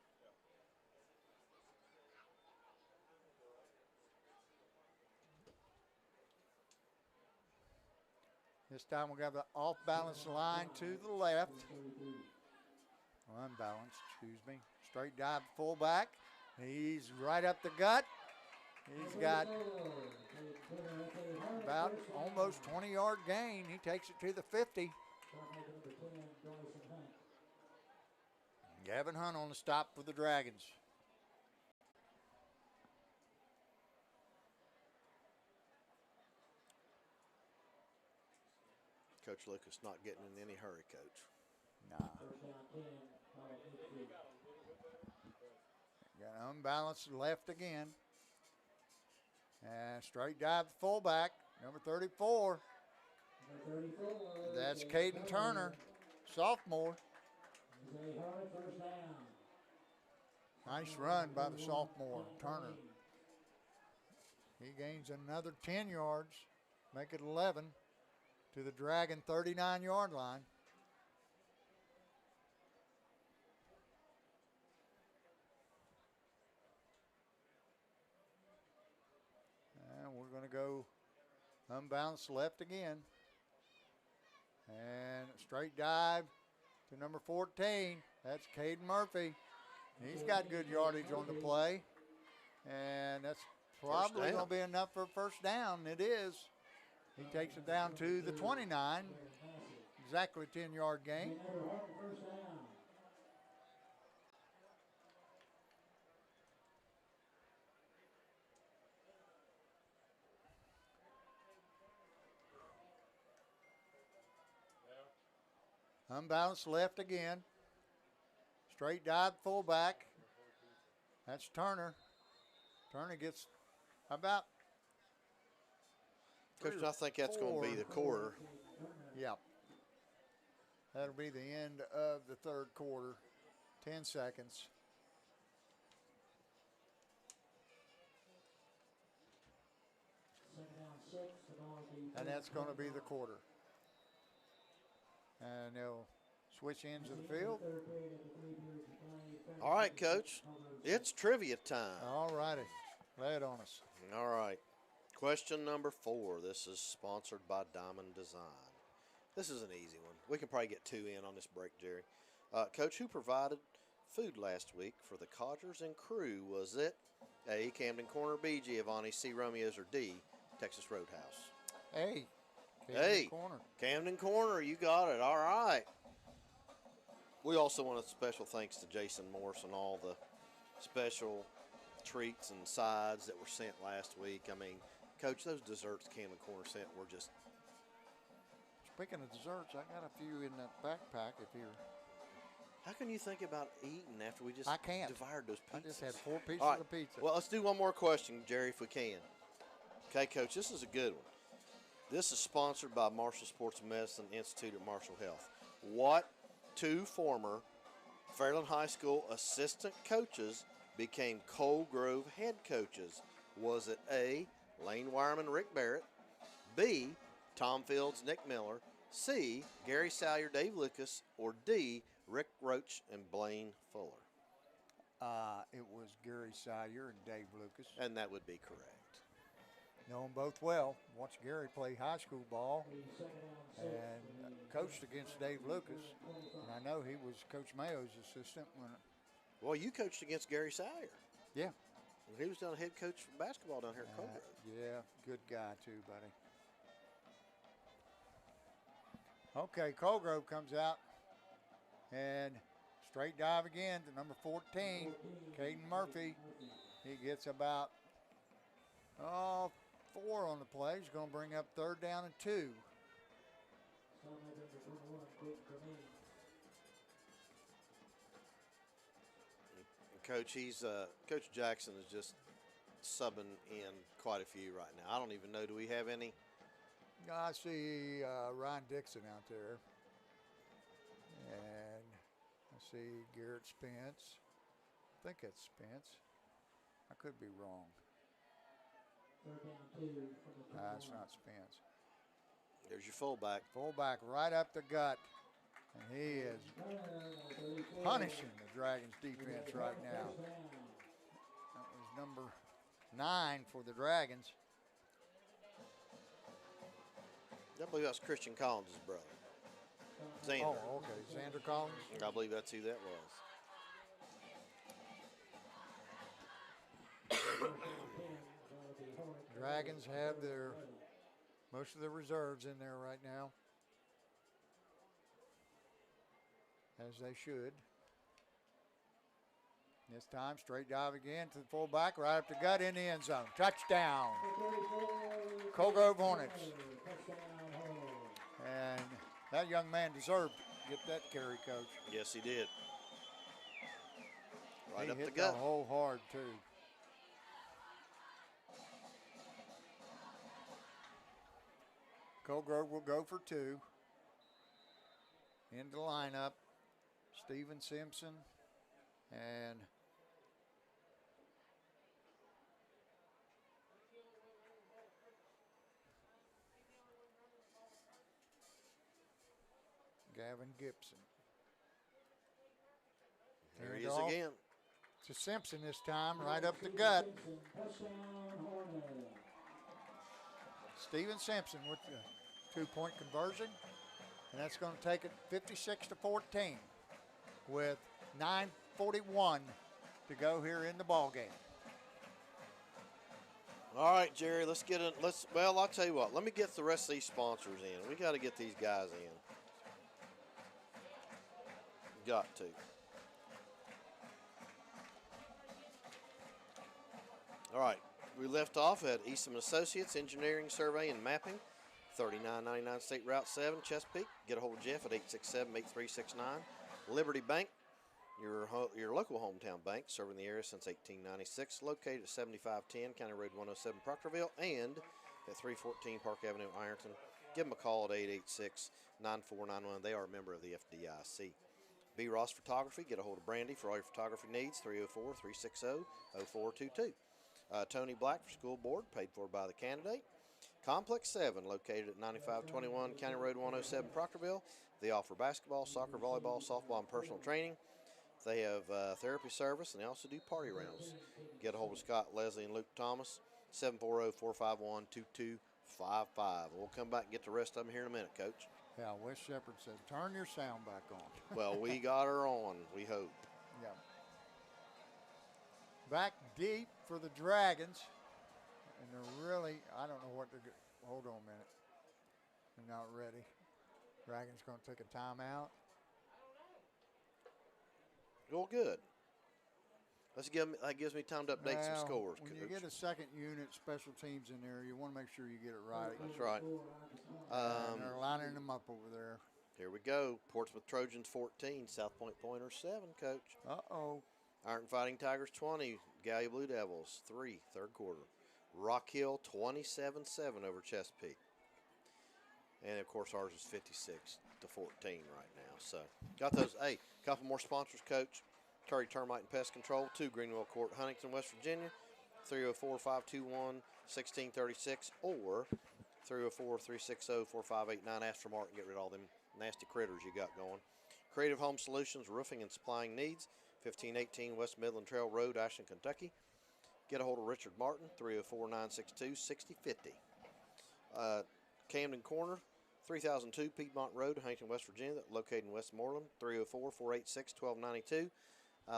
This time we're going to have an off-balance line to the left. Unbalanced, excuse me. Straight dive fullback. He's right up the gut. He's got about almost 20-yard gain. He takes it to the 50. Gavin Hunt on the stop for the Dragons. Coach Lucas not getting in any hurry, Coach. Nah. Got unbalanced left again. And straight dive fullback, number 34. That's Caden Turner, sophomore. Nice run by the sophomore, Turner. He gains another 10 yards, make it 11 to the Dragon 39-yard line. And we're going to go unbalanced left again. And straight dive to number 14. That's Caden Murphy. He's got good yardage on the play. And that's probably going to be enough for a first down. It is. He takes it down to the 29. Exactly 10-yard gain. Unbalanced left again. Straight dive fullback. That's Turner. Turner gets about Coach, I think that's going to be the quarter. Yep. That'll be the end of the third quarter. 10 seconds. and that's going to be the quarter. And they'll switch ends of the field. All right, Coach. It's trivia time. All righty. Lay it on us. All right. Question number 4. This is sponsored by Diamond Design. This is an easy one. We can probably get 2 in on this break, Jerry. Coach, who provided food last week for the Codgers and Crew? Was it A, Camden Corner, B, Giovanni, C, Romeo's, or D, Texas Roadhouse? Hey. Hey, Corner. Camden Corner, you got it. All right. We also want a special thanks to Jason Morse and all the special treats and sides that were sent last week. I mean, Coach, those desserts Camden Corner sent were just... Speaking of desserts, I got a few in that backpack if you're... How can you think about eating after we just I can't. devoured those pizzas? I just had 4 pieces All right. of pizza. Well, let's do one more question, Jerry, if we can. Okay, Coach, this is a good one. This is sponsored by Marshall Sports Medicine Institute at Marshall Health. What 2 former Fairland High School assistant coaches became Coal Grove head coaches? Was it A, Lane Wireman, Rick Barrett, B, Tom Fields, Nick Miller, C, Gary Salyer, Dave Lucas, or D, Rick Roach and Blaine Fuller? It was Gary Salyer and Dave Lucas. And that would be correct. Know them both well. Watched Gary play high school ball and coached against Dave Lucas. And I know he was Coach Mayo's assistant when. Well, you coached against Gary Salyer. Yeah. He was down head coach for basketball down here at Coal Grove. Yeah, good guy too, buddy. Okay, Coal Grove comes out and straight dive again to number 14, Caden Murphy. He gets about 4 on the play. He's going to bring up 3rd down and 2. Coach, Coach Jackson is just subbing in quite a few right now. I don't even know. Do we have any? I see Ryan Dixon out there. And I see Garrett Spence. I think that's Spence. I could be wrong. It's not Spence. There's your fullback. Fullback right up the gut. And he is punishing the Dragons defense right now. That was number 9 for the Dragons. I believe that's Christian Collins' brother. Xander. Oh, okay. Xander Collins. I believe that's who that was. Dragons have most of their reserves in there right now, as they should. This time, straight dive again to the fullback, right up the gut in the end zone. Touchdown. Coal Grove Hornets. And that young man deserved to get that carry, Coach. Yes, he did. Right he up hit the gut. The hole hard, too. Coal Grove will go for 2. Into the lineup, Steven Simpson and Gavin Gibson. There he is again. To Simpson this time, right up the gut. Steven Simpson with the 2-point conversion. And that's going to take it 56-14 with 9:41 to go here in the ball game. All right, Jerry, let's get in. Well, I'll tell you what. Let me get the rest of these sponsors in. We got to get these guys in. Got to. All right, we left off at Eastham Associates Engineering, Survey, and Mapping, 3999 State Route 7, Chesapeake. Get a hold of Jeff at 867-8369. Liberty Bank, your local hometown bank, serving the area since 1896, located at 7510 County Road 107, Proctorville, and at 314 Park Avenue, Ironton. Give them a call at 886-9491. They are a member of the FDIC. B. Ross Photography. Get a hold of Brandy for all your photography needs, 304-360-0422. Tony Black for school board, paid for by the candidate. Complex 7, located at 9521 County Road 107, Proctorville. They offer basketball, soccer, volleyball, softball, and personal training. They have therapy service, and they also do party rounds. Get a hold of Scott, Leslie, and Luke Thomas, 740-451-2255. We'll come back and get the rest of them here in a minute, Coach. Yeah, Wes Shepard says, turn your sound back on. Well, we got her on, we hope. Yeah. Back deep for the Dragons. And they're really, I don't know what they're, hold on a minute. They're not ready. Dragons going to take a timeout. Well, good. That gives me time to update some scores, When Coach. you get a second unit special teams in there, you want to make sure you get it right. That's right. They're lining them up over there. Here we go. Portsmouth Trojans 14, South Point Pointers 7, Coach. Uh-oh. Iron Fighting Tigers 20, Gallia Blue Devils 3, third quarter. Rock Hill 27-7 over Chesapeake. And, of course, ours is 56-14 right now. So, got those. Hey, a couple more sponsors, Coach. Curry Termite and Pest Control, 2 Greenwell Court, Huntington, West Virginia, 304-521-1636 or 304-360-4589. Ask for Mark and get rid of all them nasty critters you got going. Creative Home Solutions, Roofing and Supplying Needs, 1518 West Midland Trail Road, Ashland, Kentucky. Get a hold of Richard Martin, 304-962-6050. Camden Corner, 3002 Piedmont Road, Huntington, West Virginia, located in Westmoreland, 304-486-1292.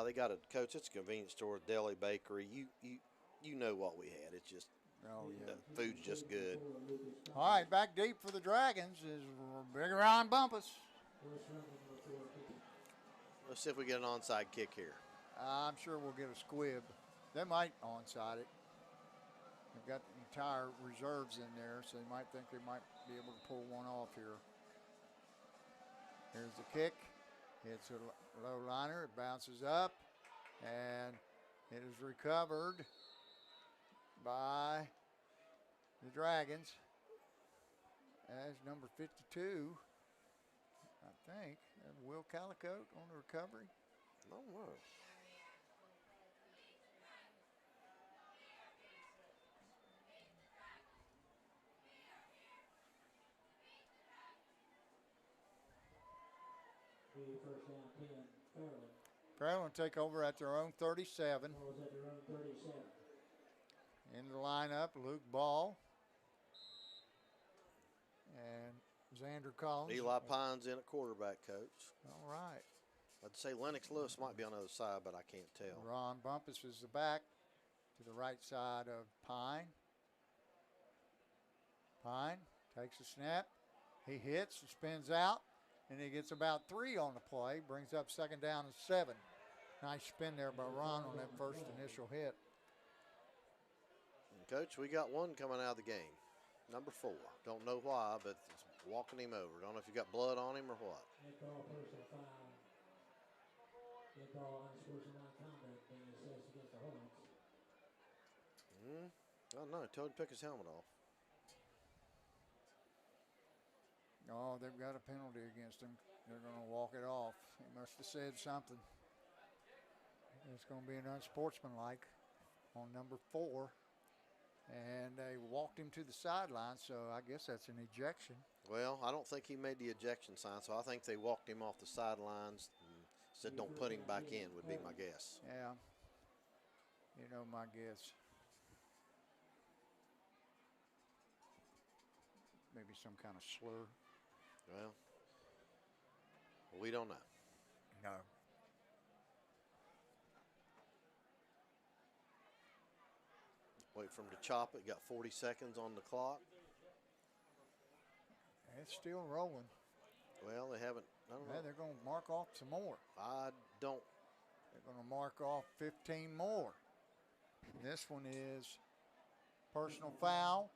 They got a, Coach, it's a convenience store, deli, bakery. You know what we had. It's just, the food's just good. All right, back deep for the Dragons is Big Ron Bumpus. Let's see if we get an onside kick here. I'm sure we'll get a squib. They might onside it. They've got the entire reserves in there, so they might think they might be able to pull one off here. Here's the kick. It's a low liner. It bounces up, and it is recovered by the Dragons. As number 52, I think, Will Calicote on the recovery. I don't know. First down 10, Fairland. Fairland will take over at their own 37. Ball is at their own 37. In the lineup, Luke Ball and Xander Collins. Eli Pine's in at quarterback, Coach. All right. I'd say Lennox Lewis might be on the other side, but I can't tell. Ron Bumpus is the back to the right side of Pine. Pine takes a snap. He hits and spins out, and he gets about 3 on the play. Brings up second down and 7. Nice spin there by Ron on that first initial hit. And Coach, we got one coming out of the game. Number 4. Don't know why, but it's walking him over. Don't know if you got blood on him or what. They call personal foul. They call unsportsmanlike conduct being assessed against the Hornets. I don't know. Told him to pick his helmet off. Oh, they've got a penalty against him. They're going to walk it off. He must have said something. It's going to be an unsportsmanlike on number 4. And they walked him to the sideline, so I guess that's an ejection. Well, I don't think he made the ejection sign, so I think they walked him off the sidelines and said don't put him back in would be my guess. Yeah. You know my guess. Maybe some kind of slur. Well, we don't know. No. Wait for him to chop it. Got 40 seconds on the clock. It's still rolling. Well, they haven't. I don't Yeah, know. they're going to mark off some more. I don't. They're going to mark off 15 more. This one is personal foul,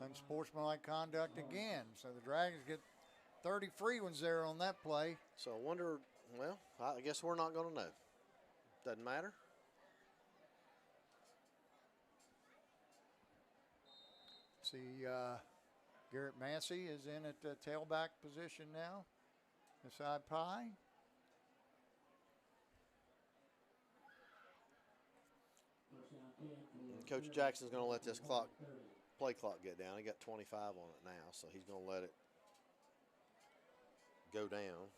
unsportsmanlike conduct again. So the Dragons get 30 free ones there on that play. So I wonder. Well, I guess we're not going to know. Doesn't matter. See, Garrett Massey is in at the tailback position now, beside Pine. And Coach Jackson's going to let this clock play clock get down. He got 25 on it now, so he's going to let it go down.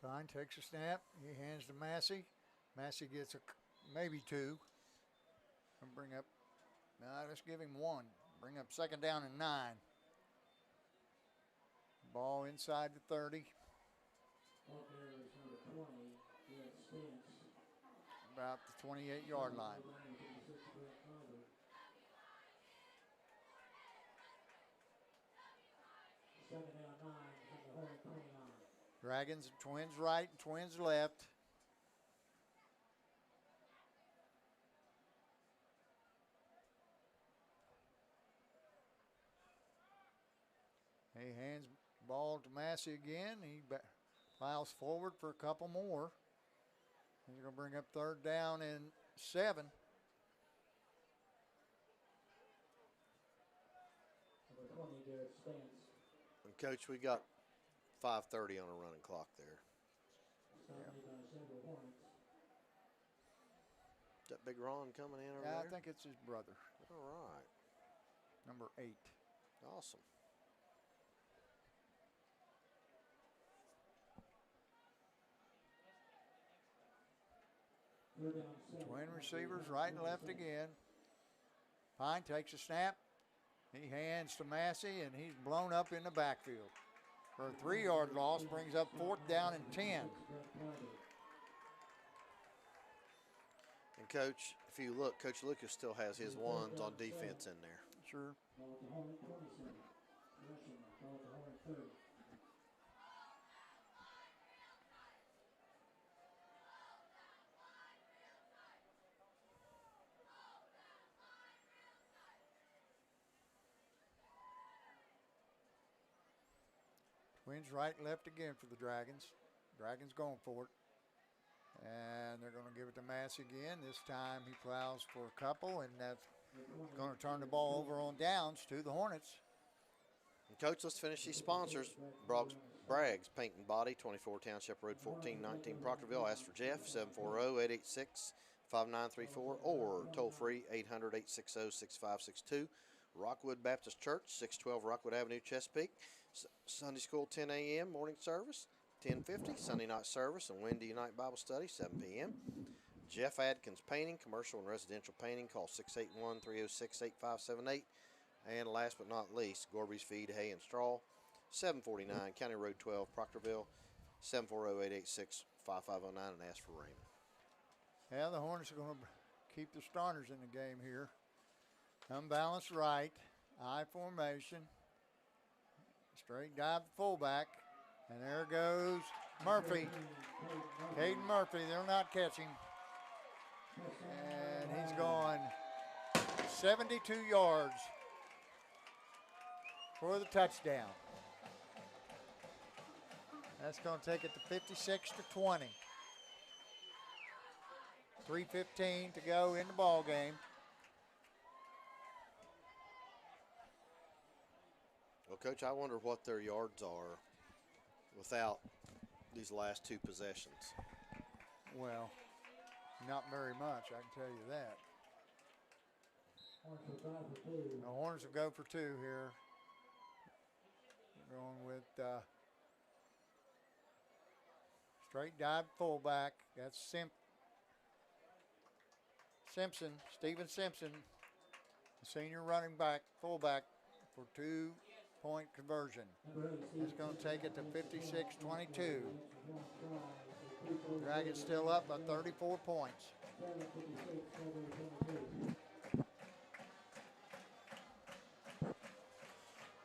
Pine takes a snap. He hands to Massey. Massey gets maybe 2. And bring up, let's give him 1. Bring up 2nd down and 9. Ball inside the 30. Ball carrier is number 20, Garrett Stance. About the 28-yard line. Second down 9 from the Hornet 29. Dragons, Twins right and Twins left. He hands ball to Massey again. He plows forward for a couple more. He's going to bring up 3rd down and 7. Number 20, Garrett Stance. And, Coach, we got 5:30 on a running clock there. Started by several Hornets. Is that Big Ron coming in over Yeah, there? I think it's his brother, All right. number 8. Awesome. Third down 7. Twin receivers right and left again. Pine takes a snap. He hands to Massey, and he's blown up in the backfield. For a 3-yard loss, brings up 4th down and 10. And, Coach, if you look, Coach Lucas still has his ones on defense in there. Sure. Ball at the Hornet 27. Rushing. Ball at the Hornet 30. Twins right and left again for the Dragons. Dragons going for it. And they're going to give it to Massey again. This time he plows for a couple, and that's going to turn the ball over on downs to the Hornets. And, Coach, let's finish these sponsors. Bragg's Paint and Body, 24 Township Road, 1419 Proctorville. Ask for Jeff, 740-886-5934, or toll-free 800-860-6562. Rockwood Baptist Church, 612 Rockwood Avenue, Chesapeake. Sunday school, 10 a.m., morning service, 10:50. Sunday night service and Wednesday night Bible study, 7 p.m. Jeff Adkins Painting, commercial and residential painting. Call 681-306-8578. And last but not least, Gorby's Feed, Hay, and Straw, 749 County Road 12, Proctorville, 740-886-5509, and ask for Raymond. Yeah, the Hornets are going to keep the starters in the game here. Unbalanced right, I formation. Straight dive to fullback. And there goes Murphy. Caden Murphy, they're not catching. And he's going 72 yards for the touchdown. That's going to take it to 56-20. 3:15 to go in the ball game. Well, Coach, I wonder what their yards are without these last 2 possessions. Well, not very much, I can tell you that. Hornets will drive for 2. The Hornets will go for 2 here. We're going with straight dive fullback. That's Simpson, Steven Simpson, the senior running back, fullback for 2-point conversion. It's going to take it to 56-22. Dragons still up by 34 points.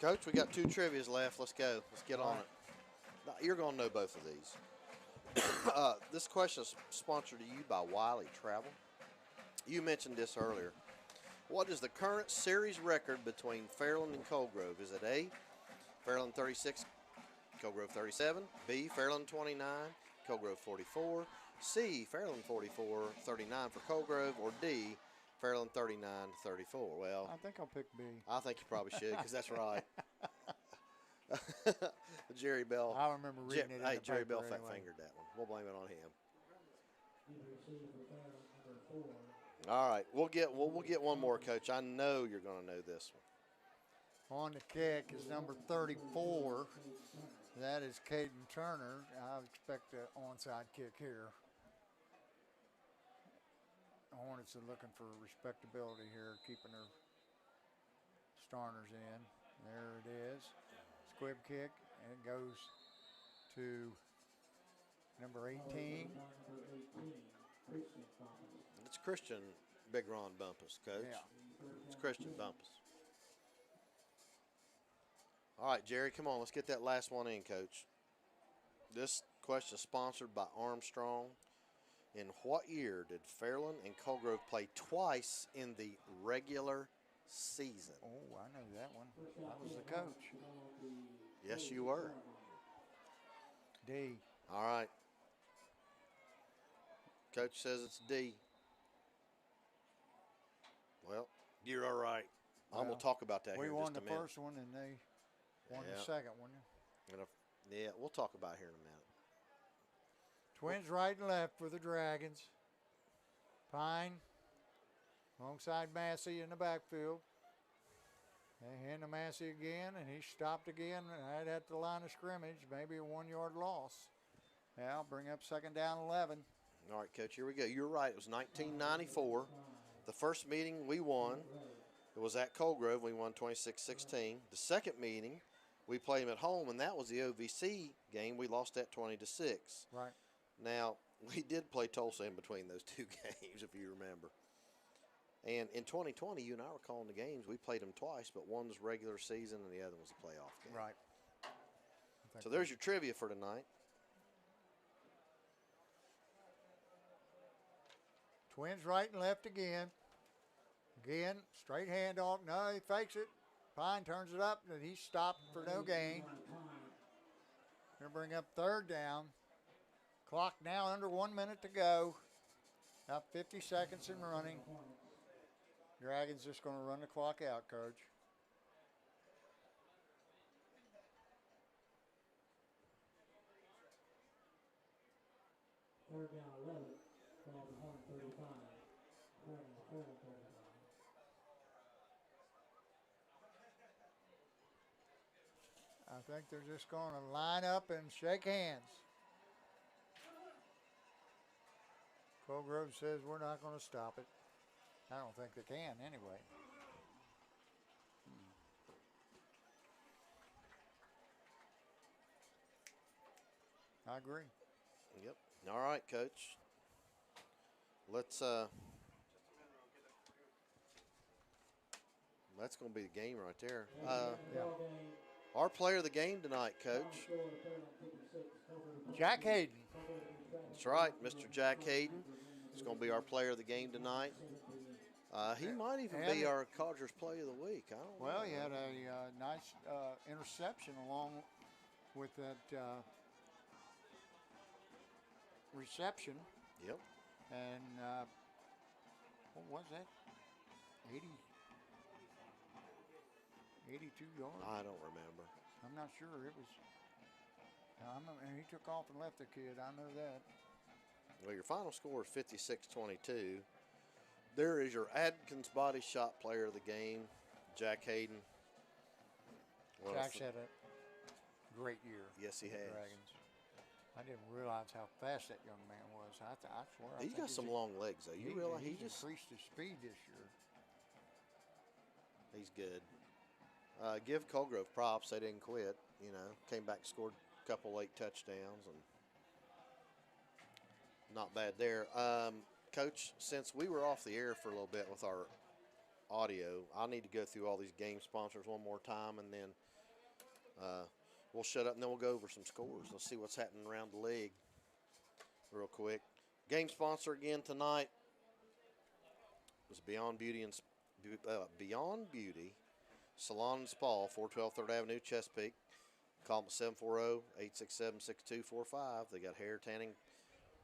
Coach, we got 2 trivias left. Let's go. Let's get on it. Now, you're going to know both of these. This question is sponsored to you by Wiley Travel. You mentioned this earlier. What is the current series record between Fairland and Coldgrove? Is it A, Fairland 36, Coldgrove 37, B, Fairland 29, Coldgrove 44, C, Fairland 44, 39 for Coldgrove, or D, Fairland 39-34. Well, I think I'll pick B. I think you probably should because that's right. Jerry Bell. I remember reading it in Hey, the Jerry paper Bell anyway. fat fingered that one. We'll blame it on him. You've received for Fairland number 4. All right, we'll get one more, Coach. I know you're going to know this one. On the kick is number 34. That is Caden Turner. I expect an onside kick here. The Hornets are looking for respectability here, keeping their starters in. There it is. Squib kick, and it goes to number 18. It's Christian Big Ron Bumpus, Coach. Yeah. It's Christian Bumpus. All right, Jerry, come on. Let's get that last one in, Coach. This question is sponsored by Armstrong. In what year did Fairland and Colgrove play twice in the regular season? Oh, I know that one. I was the coach. Yes, you were. D. All right. Coach says it's D. Well, you're all right. I'm going Well, to talk about that We here in won just the a minute. first one, and they won Yeah. the second one. Yeah, we'll talk about it here in a minute. Twins right and left for the Dragons. Pine alongside Massey in the backfield. They hand to Massey again, and he stopped again right at the line of scrimmage. Maybe a 1 yard loss. Now bring up second down 11. All right, Coach, here we go. You're right. It was 1994. The first meeting we won, it was at Colgrove. We won 26-16. The second meeting, we played them at home, and that was the OVC game. We lost that 20-6. Right. Now, we did play Tulsa in between those two games, if you remember. And in 2020, you and I were calling the games. We played them twice, but one was regular season and the other was a playoff game. Right. So there's your trivia for tonight. Twins right and left again. Again, straight handoff. No, he fakes it. Pine turns it up, and he's stopped for no gain. Gonna bring up third down. Clock now under 1 minute to go. About 50 seconds and running. Dragons just going to run the clock out, Coach. Third down 11 from the Hornet 35. Fairland 35. I think they're just going to line up and shake hands. Colgrove says we're not going to stop it. I don't think they can anyway. I agree. Yep. All right, Coach. Let's that's going to be the game right there. Our player of the game tonight, Coach. Jack Hayden. That's right, Mr. Jack Hayden. It's going to be our player of the game tonight. He might even be our Codgers player of the week. I don't know. Well, he had a nice interception along with that reception. Yep. And what was that? 82 yards? I don't remember. I'm not sure. It was. He took off and left the kid. I know that. Well, your final score is 56-22. There is your Adkins Body Shop player of the game, Jack Hayden. Jack's had a great year. Yes, he with the has. Dragons. I didn't realize how fast that young man was. I swear. I He's think got some long legs, though. You realize he he's just increased his speed this year. he's good. Give Colgrove props. They didn't quit. You know, came back, scored a couple late touchdowns, and not bad there. Coach, since we were off the air for a little bit with our audio, I need to go through all these game sponsors one more time, and then we'll shut up, and then we'll go over some scores. Let's see what's happening around the league real quick. Game sponsor again tonight was Beyond Beauty Salon and Spa, 412 3rd Avenue, Chesapeake. Call them at 740-867-6245. They got hair, tanning,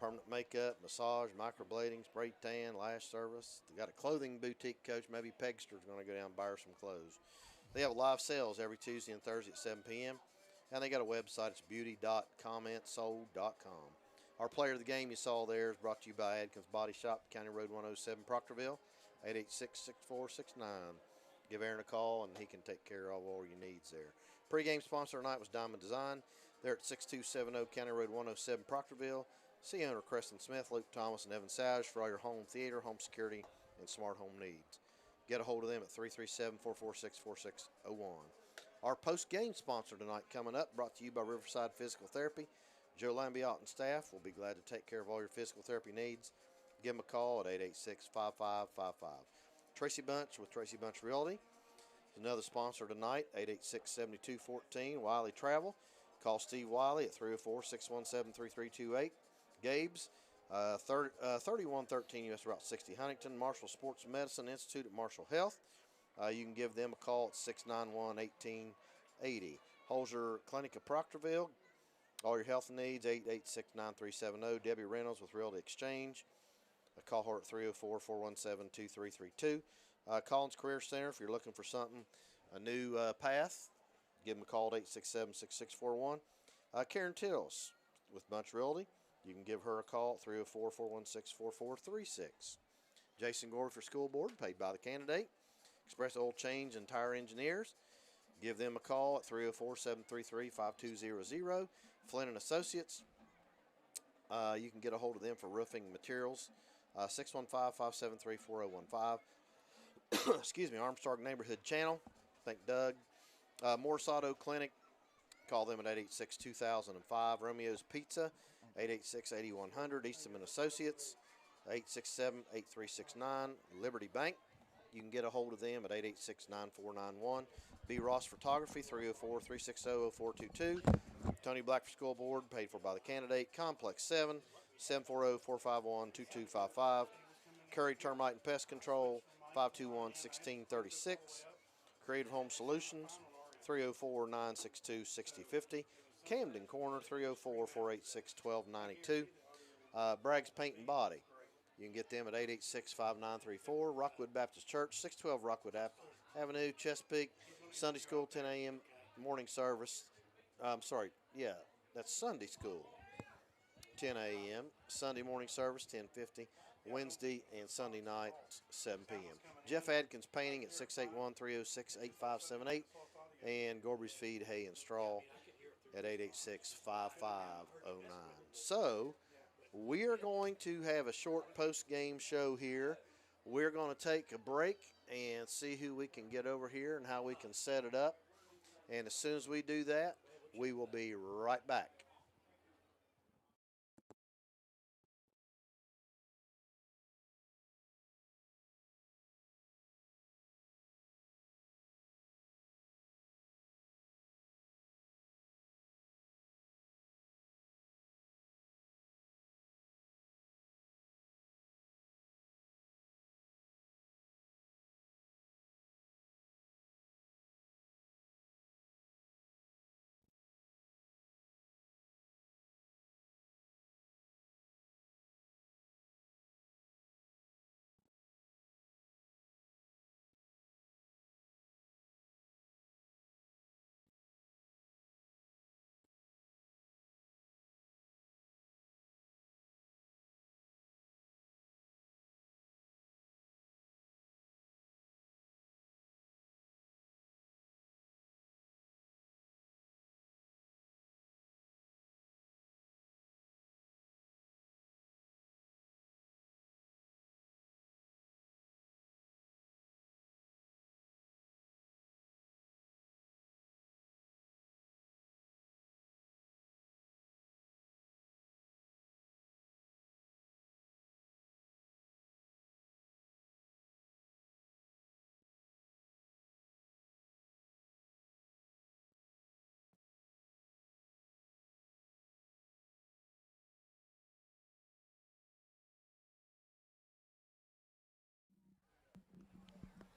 permanent makeup, massage, microblading, spray tan, lash service. They got a clothing boutique, Coach. Maybe Pegster's going to go down and buy her some clothes. They have live sales every Tuesday and Thursday at 7 p.m. And they got a website. It's beauty.commentsold.com. Our player of the game you saw there is brought to you by Adkins Body Shop, County Road 107, Proctorville, 886-6469. Give Aaron a call, and he can take care of all your needs there. Pre-game sponsor tonight was Diamond Design. They're at 6270 County Road 107, Proctorville. See owner Preston Smith, Luke Thomas, and Evan Savage for all your home theater, home security, and smart home needs. Get a hold of them at 337-446-4601. Our post-game sponsor tonight coming up, brought to you by Riverside Physical Therapy. Joe Lambiot and staff will be glad to take care of all your physical therapy needs. Give them a call at 886-5555. Tracy Bunch with Tracy Bunch Realty is another sponsor tonight, 886-7214, Wiley Travel. Call Steve Wiley at 304-617-3328. Gabe's 3113 U.S. Route 60 Huntington, Marshall Sports Medicine Institute at Marshall Health. You can give them a call at 691-1880. Holzer Clinic of Proctorville. All your health needs, 886-9370. Debbie Reynolds with Realty Exchange. Call her at 304-417-2332. Collins Career Center, if you're looking for something, a new path, give them a call at 867-6641. Karen Tills with Bunch Realty. You can give her a call at 304-416-4436. Jason Gore for School Board, paid by the candidate. Express Oil Change and Tire Engineers. Give them a call at 304-733-5200. Flynn and Associates. You can get a hold of them for roofing materials. 615-573-4015. Excuse me, Armstrong Neighborhood Channel. Thank Doug. Morris Auto Clinic. Call them at 886-2005. Romeo's Pizza, 886-8100. Eastman Associates, 867-8369. Liberty Bank. You can get a hold of them at 886-9491. B. Ross Photography, 304-360-0422. Tony Black for School Board, paid for by the candidate. Complex 7, 740-451-2255. Curry Termite and Pest Control, 521-1636. Creative Home Solutions, 304-962-6050. Camden Corner, 304-486-1292. Bragg's Paint and Body. You can get them at 886-5934. Rockwood Baptist Church, 612 Rockwood Avenue, Chesapeake. Sunday school, 10 a.m. morning service. That's Sunday school, 10 a.m. Sunday morning service, 10:50. Wednesday and Sunday night, 7 p.m. Jeff Adkins Painting at 681-306-8578. And Gorby's Feed, Hay and Straw at 886-5509. So, we are going to have a short post-game show here. We're going to take a break and see who we can get over here and how we can set it up. And as soon as we do that, we will be right back.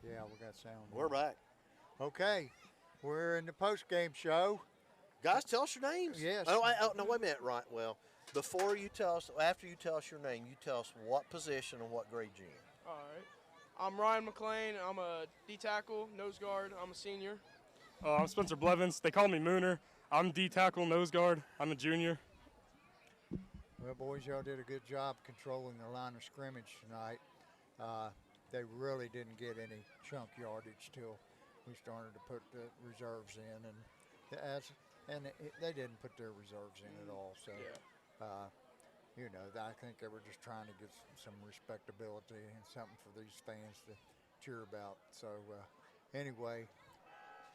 Yeah, we got sound. We're back. Okay, we're in the post-game show. Guys, tell us your names. Yes. No, wait a minute. Right. Well, Before you tell us, after you tell us your name, you tell us what position and what grade you're in. All right. I'm Ryan McLean. I'm a D tackle, nose guard. I'm a senior. I'm Spencer Blevins. They call me Mooner. I'm D tackle, nose guard. I'm a junior. Well, boys, y'all did a good job controlling the line of scrimmage tonight. They really didn't get any chunk yardage till we started to put the reserves in, and they didn't put their reserves in at all. So, I think they were just trying to get some respectability and something for these fans to cheer about. So, anyway,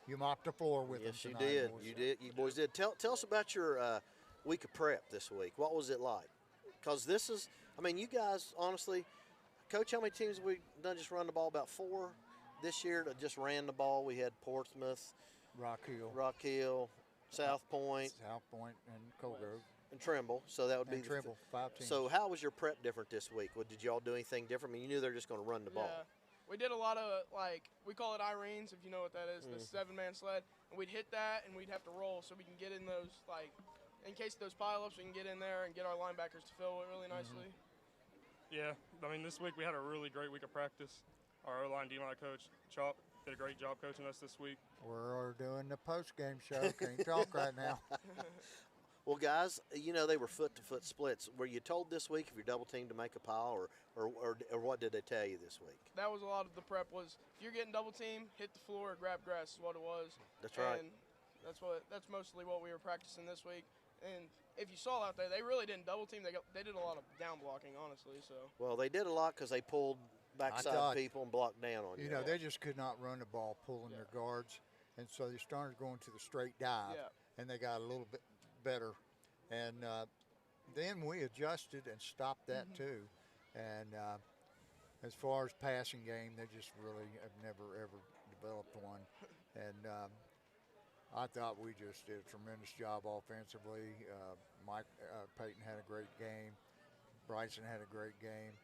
you mopped the floor with them tonight. Yes, you did. Boys. You did. You boys did. Tell us about your week of prep this week. What was it like? Because this is, you guys, honestly, Coach, how many teams have we done just run the ball? About 4 this year that just ran the ball. We had Portsmouth, Rock Hill, South Point, and Colgrove. And Trimble. So that would be Trimble, 5 teams. So how was your prep different this week? Did y'all do anything different? You knew they were just going to run the ball. Yeah. We did a lot of, we call it Irenes, if you know what that is, the 7-man sled. And we'd hit that, and we'd have to roll so we can get in those, in case of those pileups, we can get in there and get our linebackers to fill it really nicely. Yeah, this week we had a really great week of practice. Our O-line, D-line coach, Chop, did a great job coaching us this week. We're doing the post-game show. Can't talk right now. Well, guys, they were foot-to-foot splits. Were you told this week if you're double-teamed to make a pile, or what did they tell you this week? That was a lot of the prep was, if you're getting double-teamed, hit the floor, grab grass is what it was. That's right. And that's mostly what we were practicing this week. And if you saw out there, they really didn't double-team. They did a lot of down blocking, honestly. So. Well, they did a lot because they pulled backside people and blocked down on you. They just could not run the ball pulling their guards. And so they started going to the straight dive, and they got a little bit better. And then we adjusted and stopped that too. And as far as passing game, they just really have never, ever developed one. And I thought we just did a tremendous job offensively. Mike Payton had a great game. Bryson had a great game.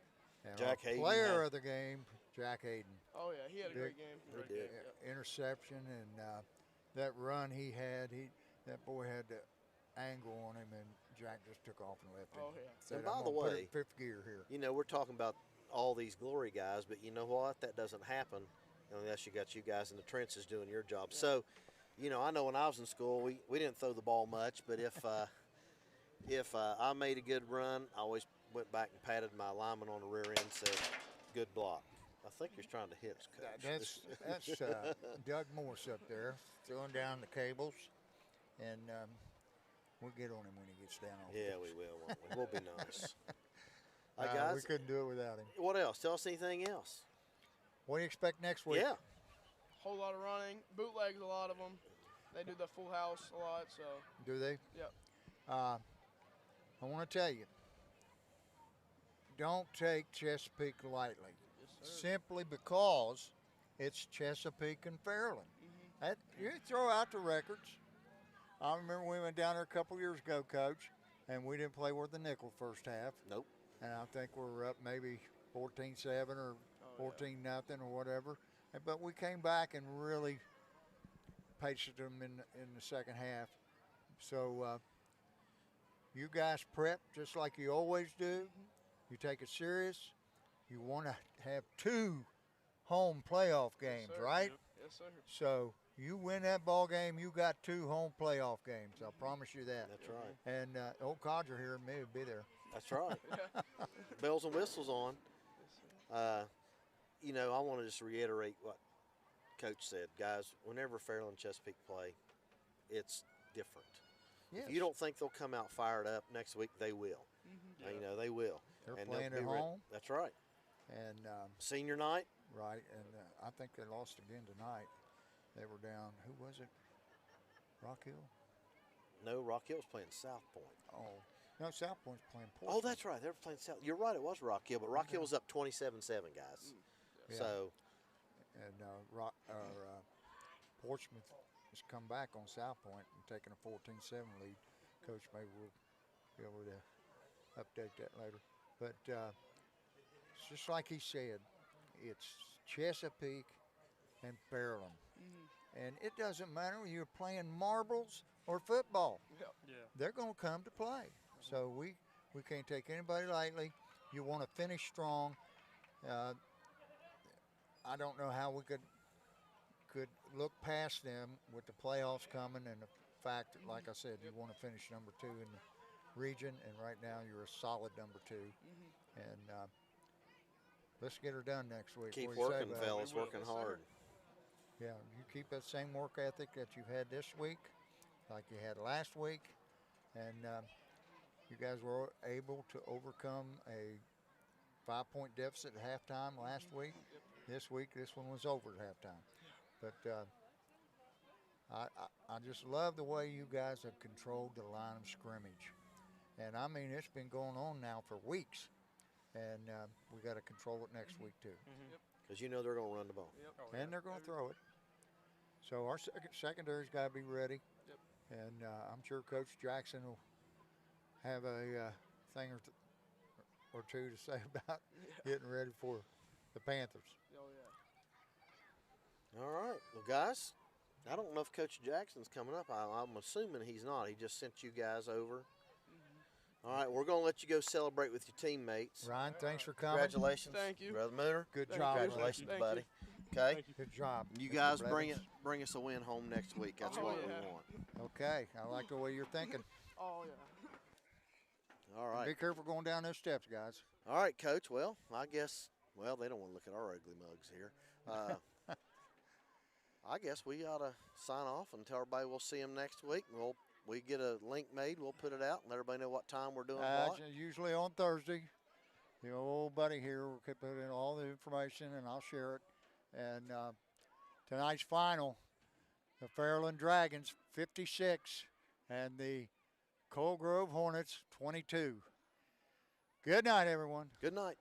And Jack Hayden player of the game, Jack Hayden. Oh, yeah, he had a great game. He did. Interception, and that run he had, that boy had the angle on him, and Jack just took off and left him. Oh, yeah. And by the way, put it 5th gear here. We're talking about all these glory guys, but you know what? That doesn't happen unless you got you guys in the trenches doing your job. Yeah. So, I know when I was in school, we didn't throw the ball much, but if I made a good run, I always went back and patted my lineman on the rear end and said, good block. I think he's trying to hit us, Coach. That's Doug Morse up there throwing down the cables, and we'll get on him when he gets down. Yeah, we will. Won't we? We'll be nice. Guys, we couldn't do it without him. What else? Tell us anything else. What do you expect next week? Yeah. Whole lot of running, bootlegs, a lot of them. They do the full house a lot, so. Do they? Yep. I want to tell you, don't take Chesapeake lightly. Yes, sir. Simply because it's Chesapeake and Fairland. You throw out the records. I remember we went down there a couple years ago, Coach, and we didn't play worth a nickel first half. Nope. And I think we're up maybe 14-7 or 14-0 or whatever. But we came back and really paced them in the second half. So you guys prep just like you always do. You take it serious. You want to have 2 home playoff games, right? Yes, sir. So you win that ball game, you got 2 home playoff games. I'll promise you that. That's right. And old Codger here and me will be there. That's right. Bells and whistles on. I want to just reiterate what Coach said. Guys, whenever Fairland and Chesapeake play, it's different. Yes. If you don't think they'll come out fired up next week, they will. They will. They're and playing they'll at be ready. home. That's right. And Senior night. right, and I think they lost again tonight. They were down. Who was it? Rock Hill? No, Rock Hill was playing South Point. Oh, no, South Point's playing Portsmouth. Oh, that's right. They were playing South. You're right. It was Rock Hill, but Rock Hill was up 27-7, guys. Yeah. So. And Portsmouth has come back on South Point and taken a 14-7 lead. Coach, maybe we'll be able to update that later. But it's just like he said, it's Chesapeake and Fairland. And it doesn't matter whether you're playing marbles or football. Yep. Yeah. They're going to come to play. So we can't take anybody lightly. You want to finish strong. I don't know how we could look past them with the playoffs coming and the fact that, like I said, you want to finish number 2 in the region, and right now you're a solid number 2. And let's get her done next week. Keep What do you say, working, bud? fellas, working hard. Yeah, you keep that same work ethic that you've had this week, like you had last week, and you guys were able to overcome a 5-point deficit at halftime last week. This week, this one was over at halftime. But I just love the way you guys have controlled the line of scrimmage. And, I mean, it's been going on now for weeks. And we got to control it next week, too. Because you know they're going to run the ball. And they're going to throw it. So our secondary's got to be ready. And I'm sure Coach Jackson will have a thing or two to say about getting ready for the Panthers. Oh, yeah. All right. Well, guys, I don't know if Coach Jackson's coming up. I'm assuming he's not. He just sent you guys over. All right, we're going to let you go celebrate with your teammates. Ryan, thanks for coming. Congratulations. Thank you. Brother Mooner. Good Thank job. you. Congratulations, Thank buddy. you. Okay? Good job. You Mr. guys Blevins. bring us a win home next week. That's Oh, what yeah. we want. Okay, I like the way you're thinking. Oh, yeah. All right. Be careful going down those steps, guys. All right, Coach. Well, I guess, they don't want to look at our ugly mugs here. I guess we ought to sign off and tell everybody we'll see them next week. We get a link made, we'll put it out, and let everybody know what time we're doing what. Usually on Thursday. The old buddy here will put in all the information, and I'll share it. And tonight's final, the Fairland Dragons 56 and the Coal Grove Hornets 22. Good night, everyone. Good night.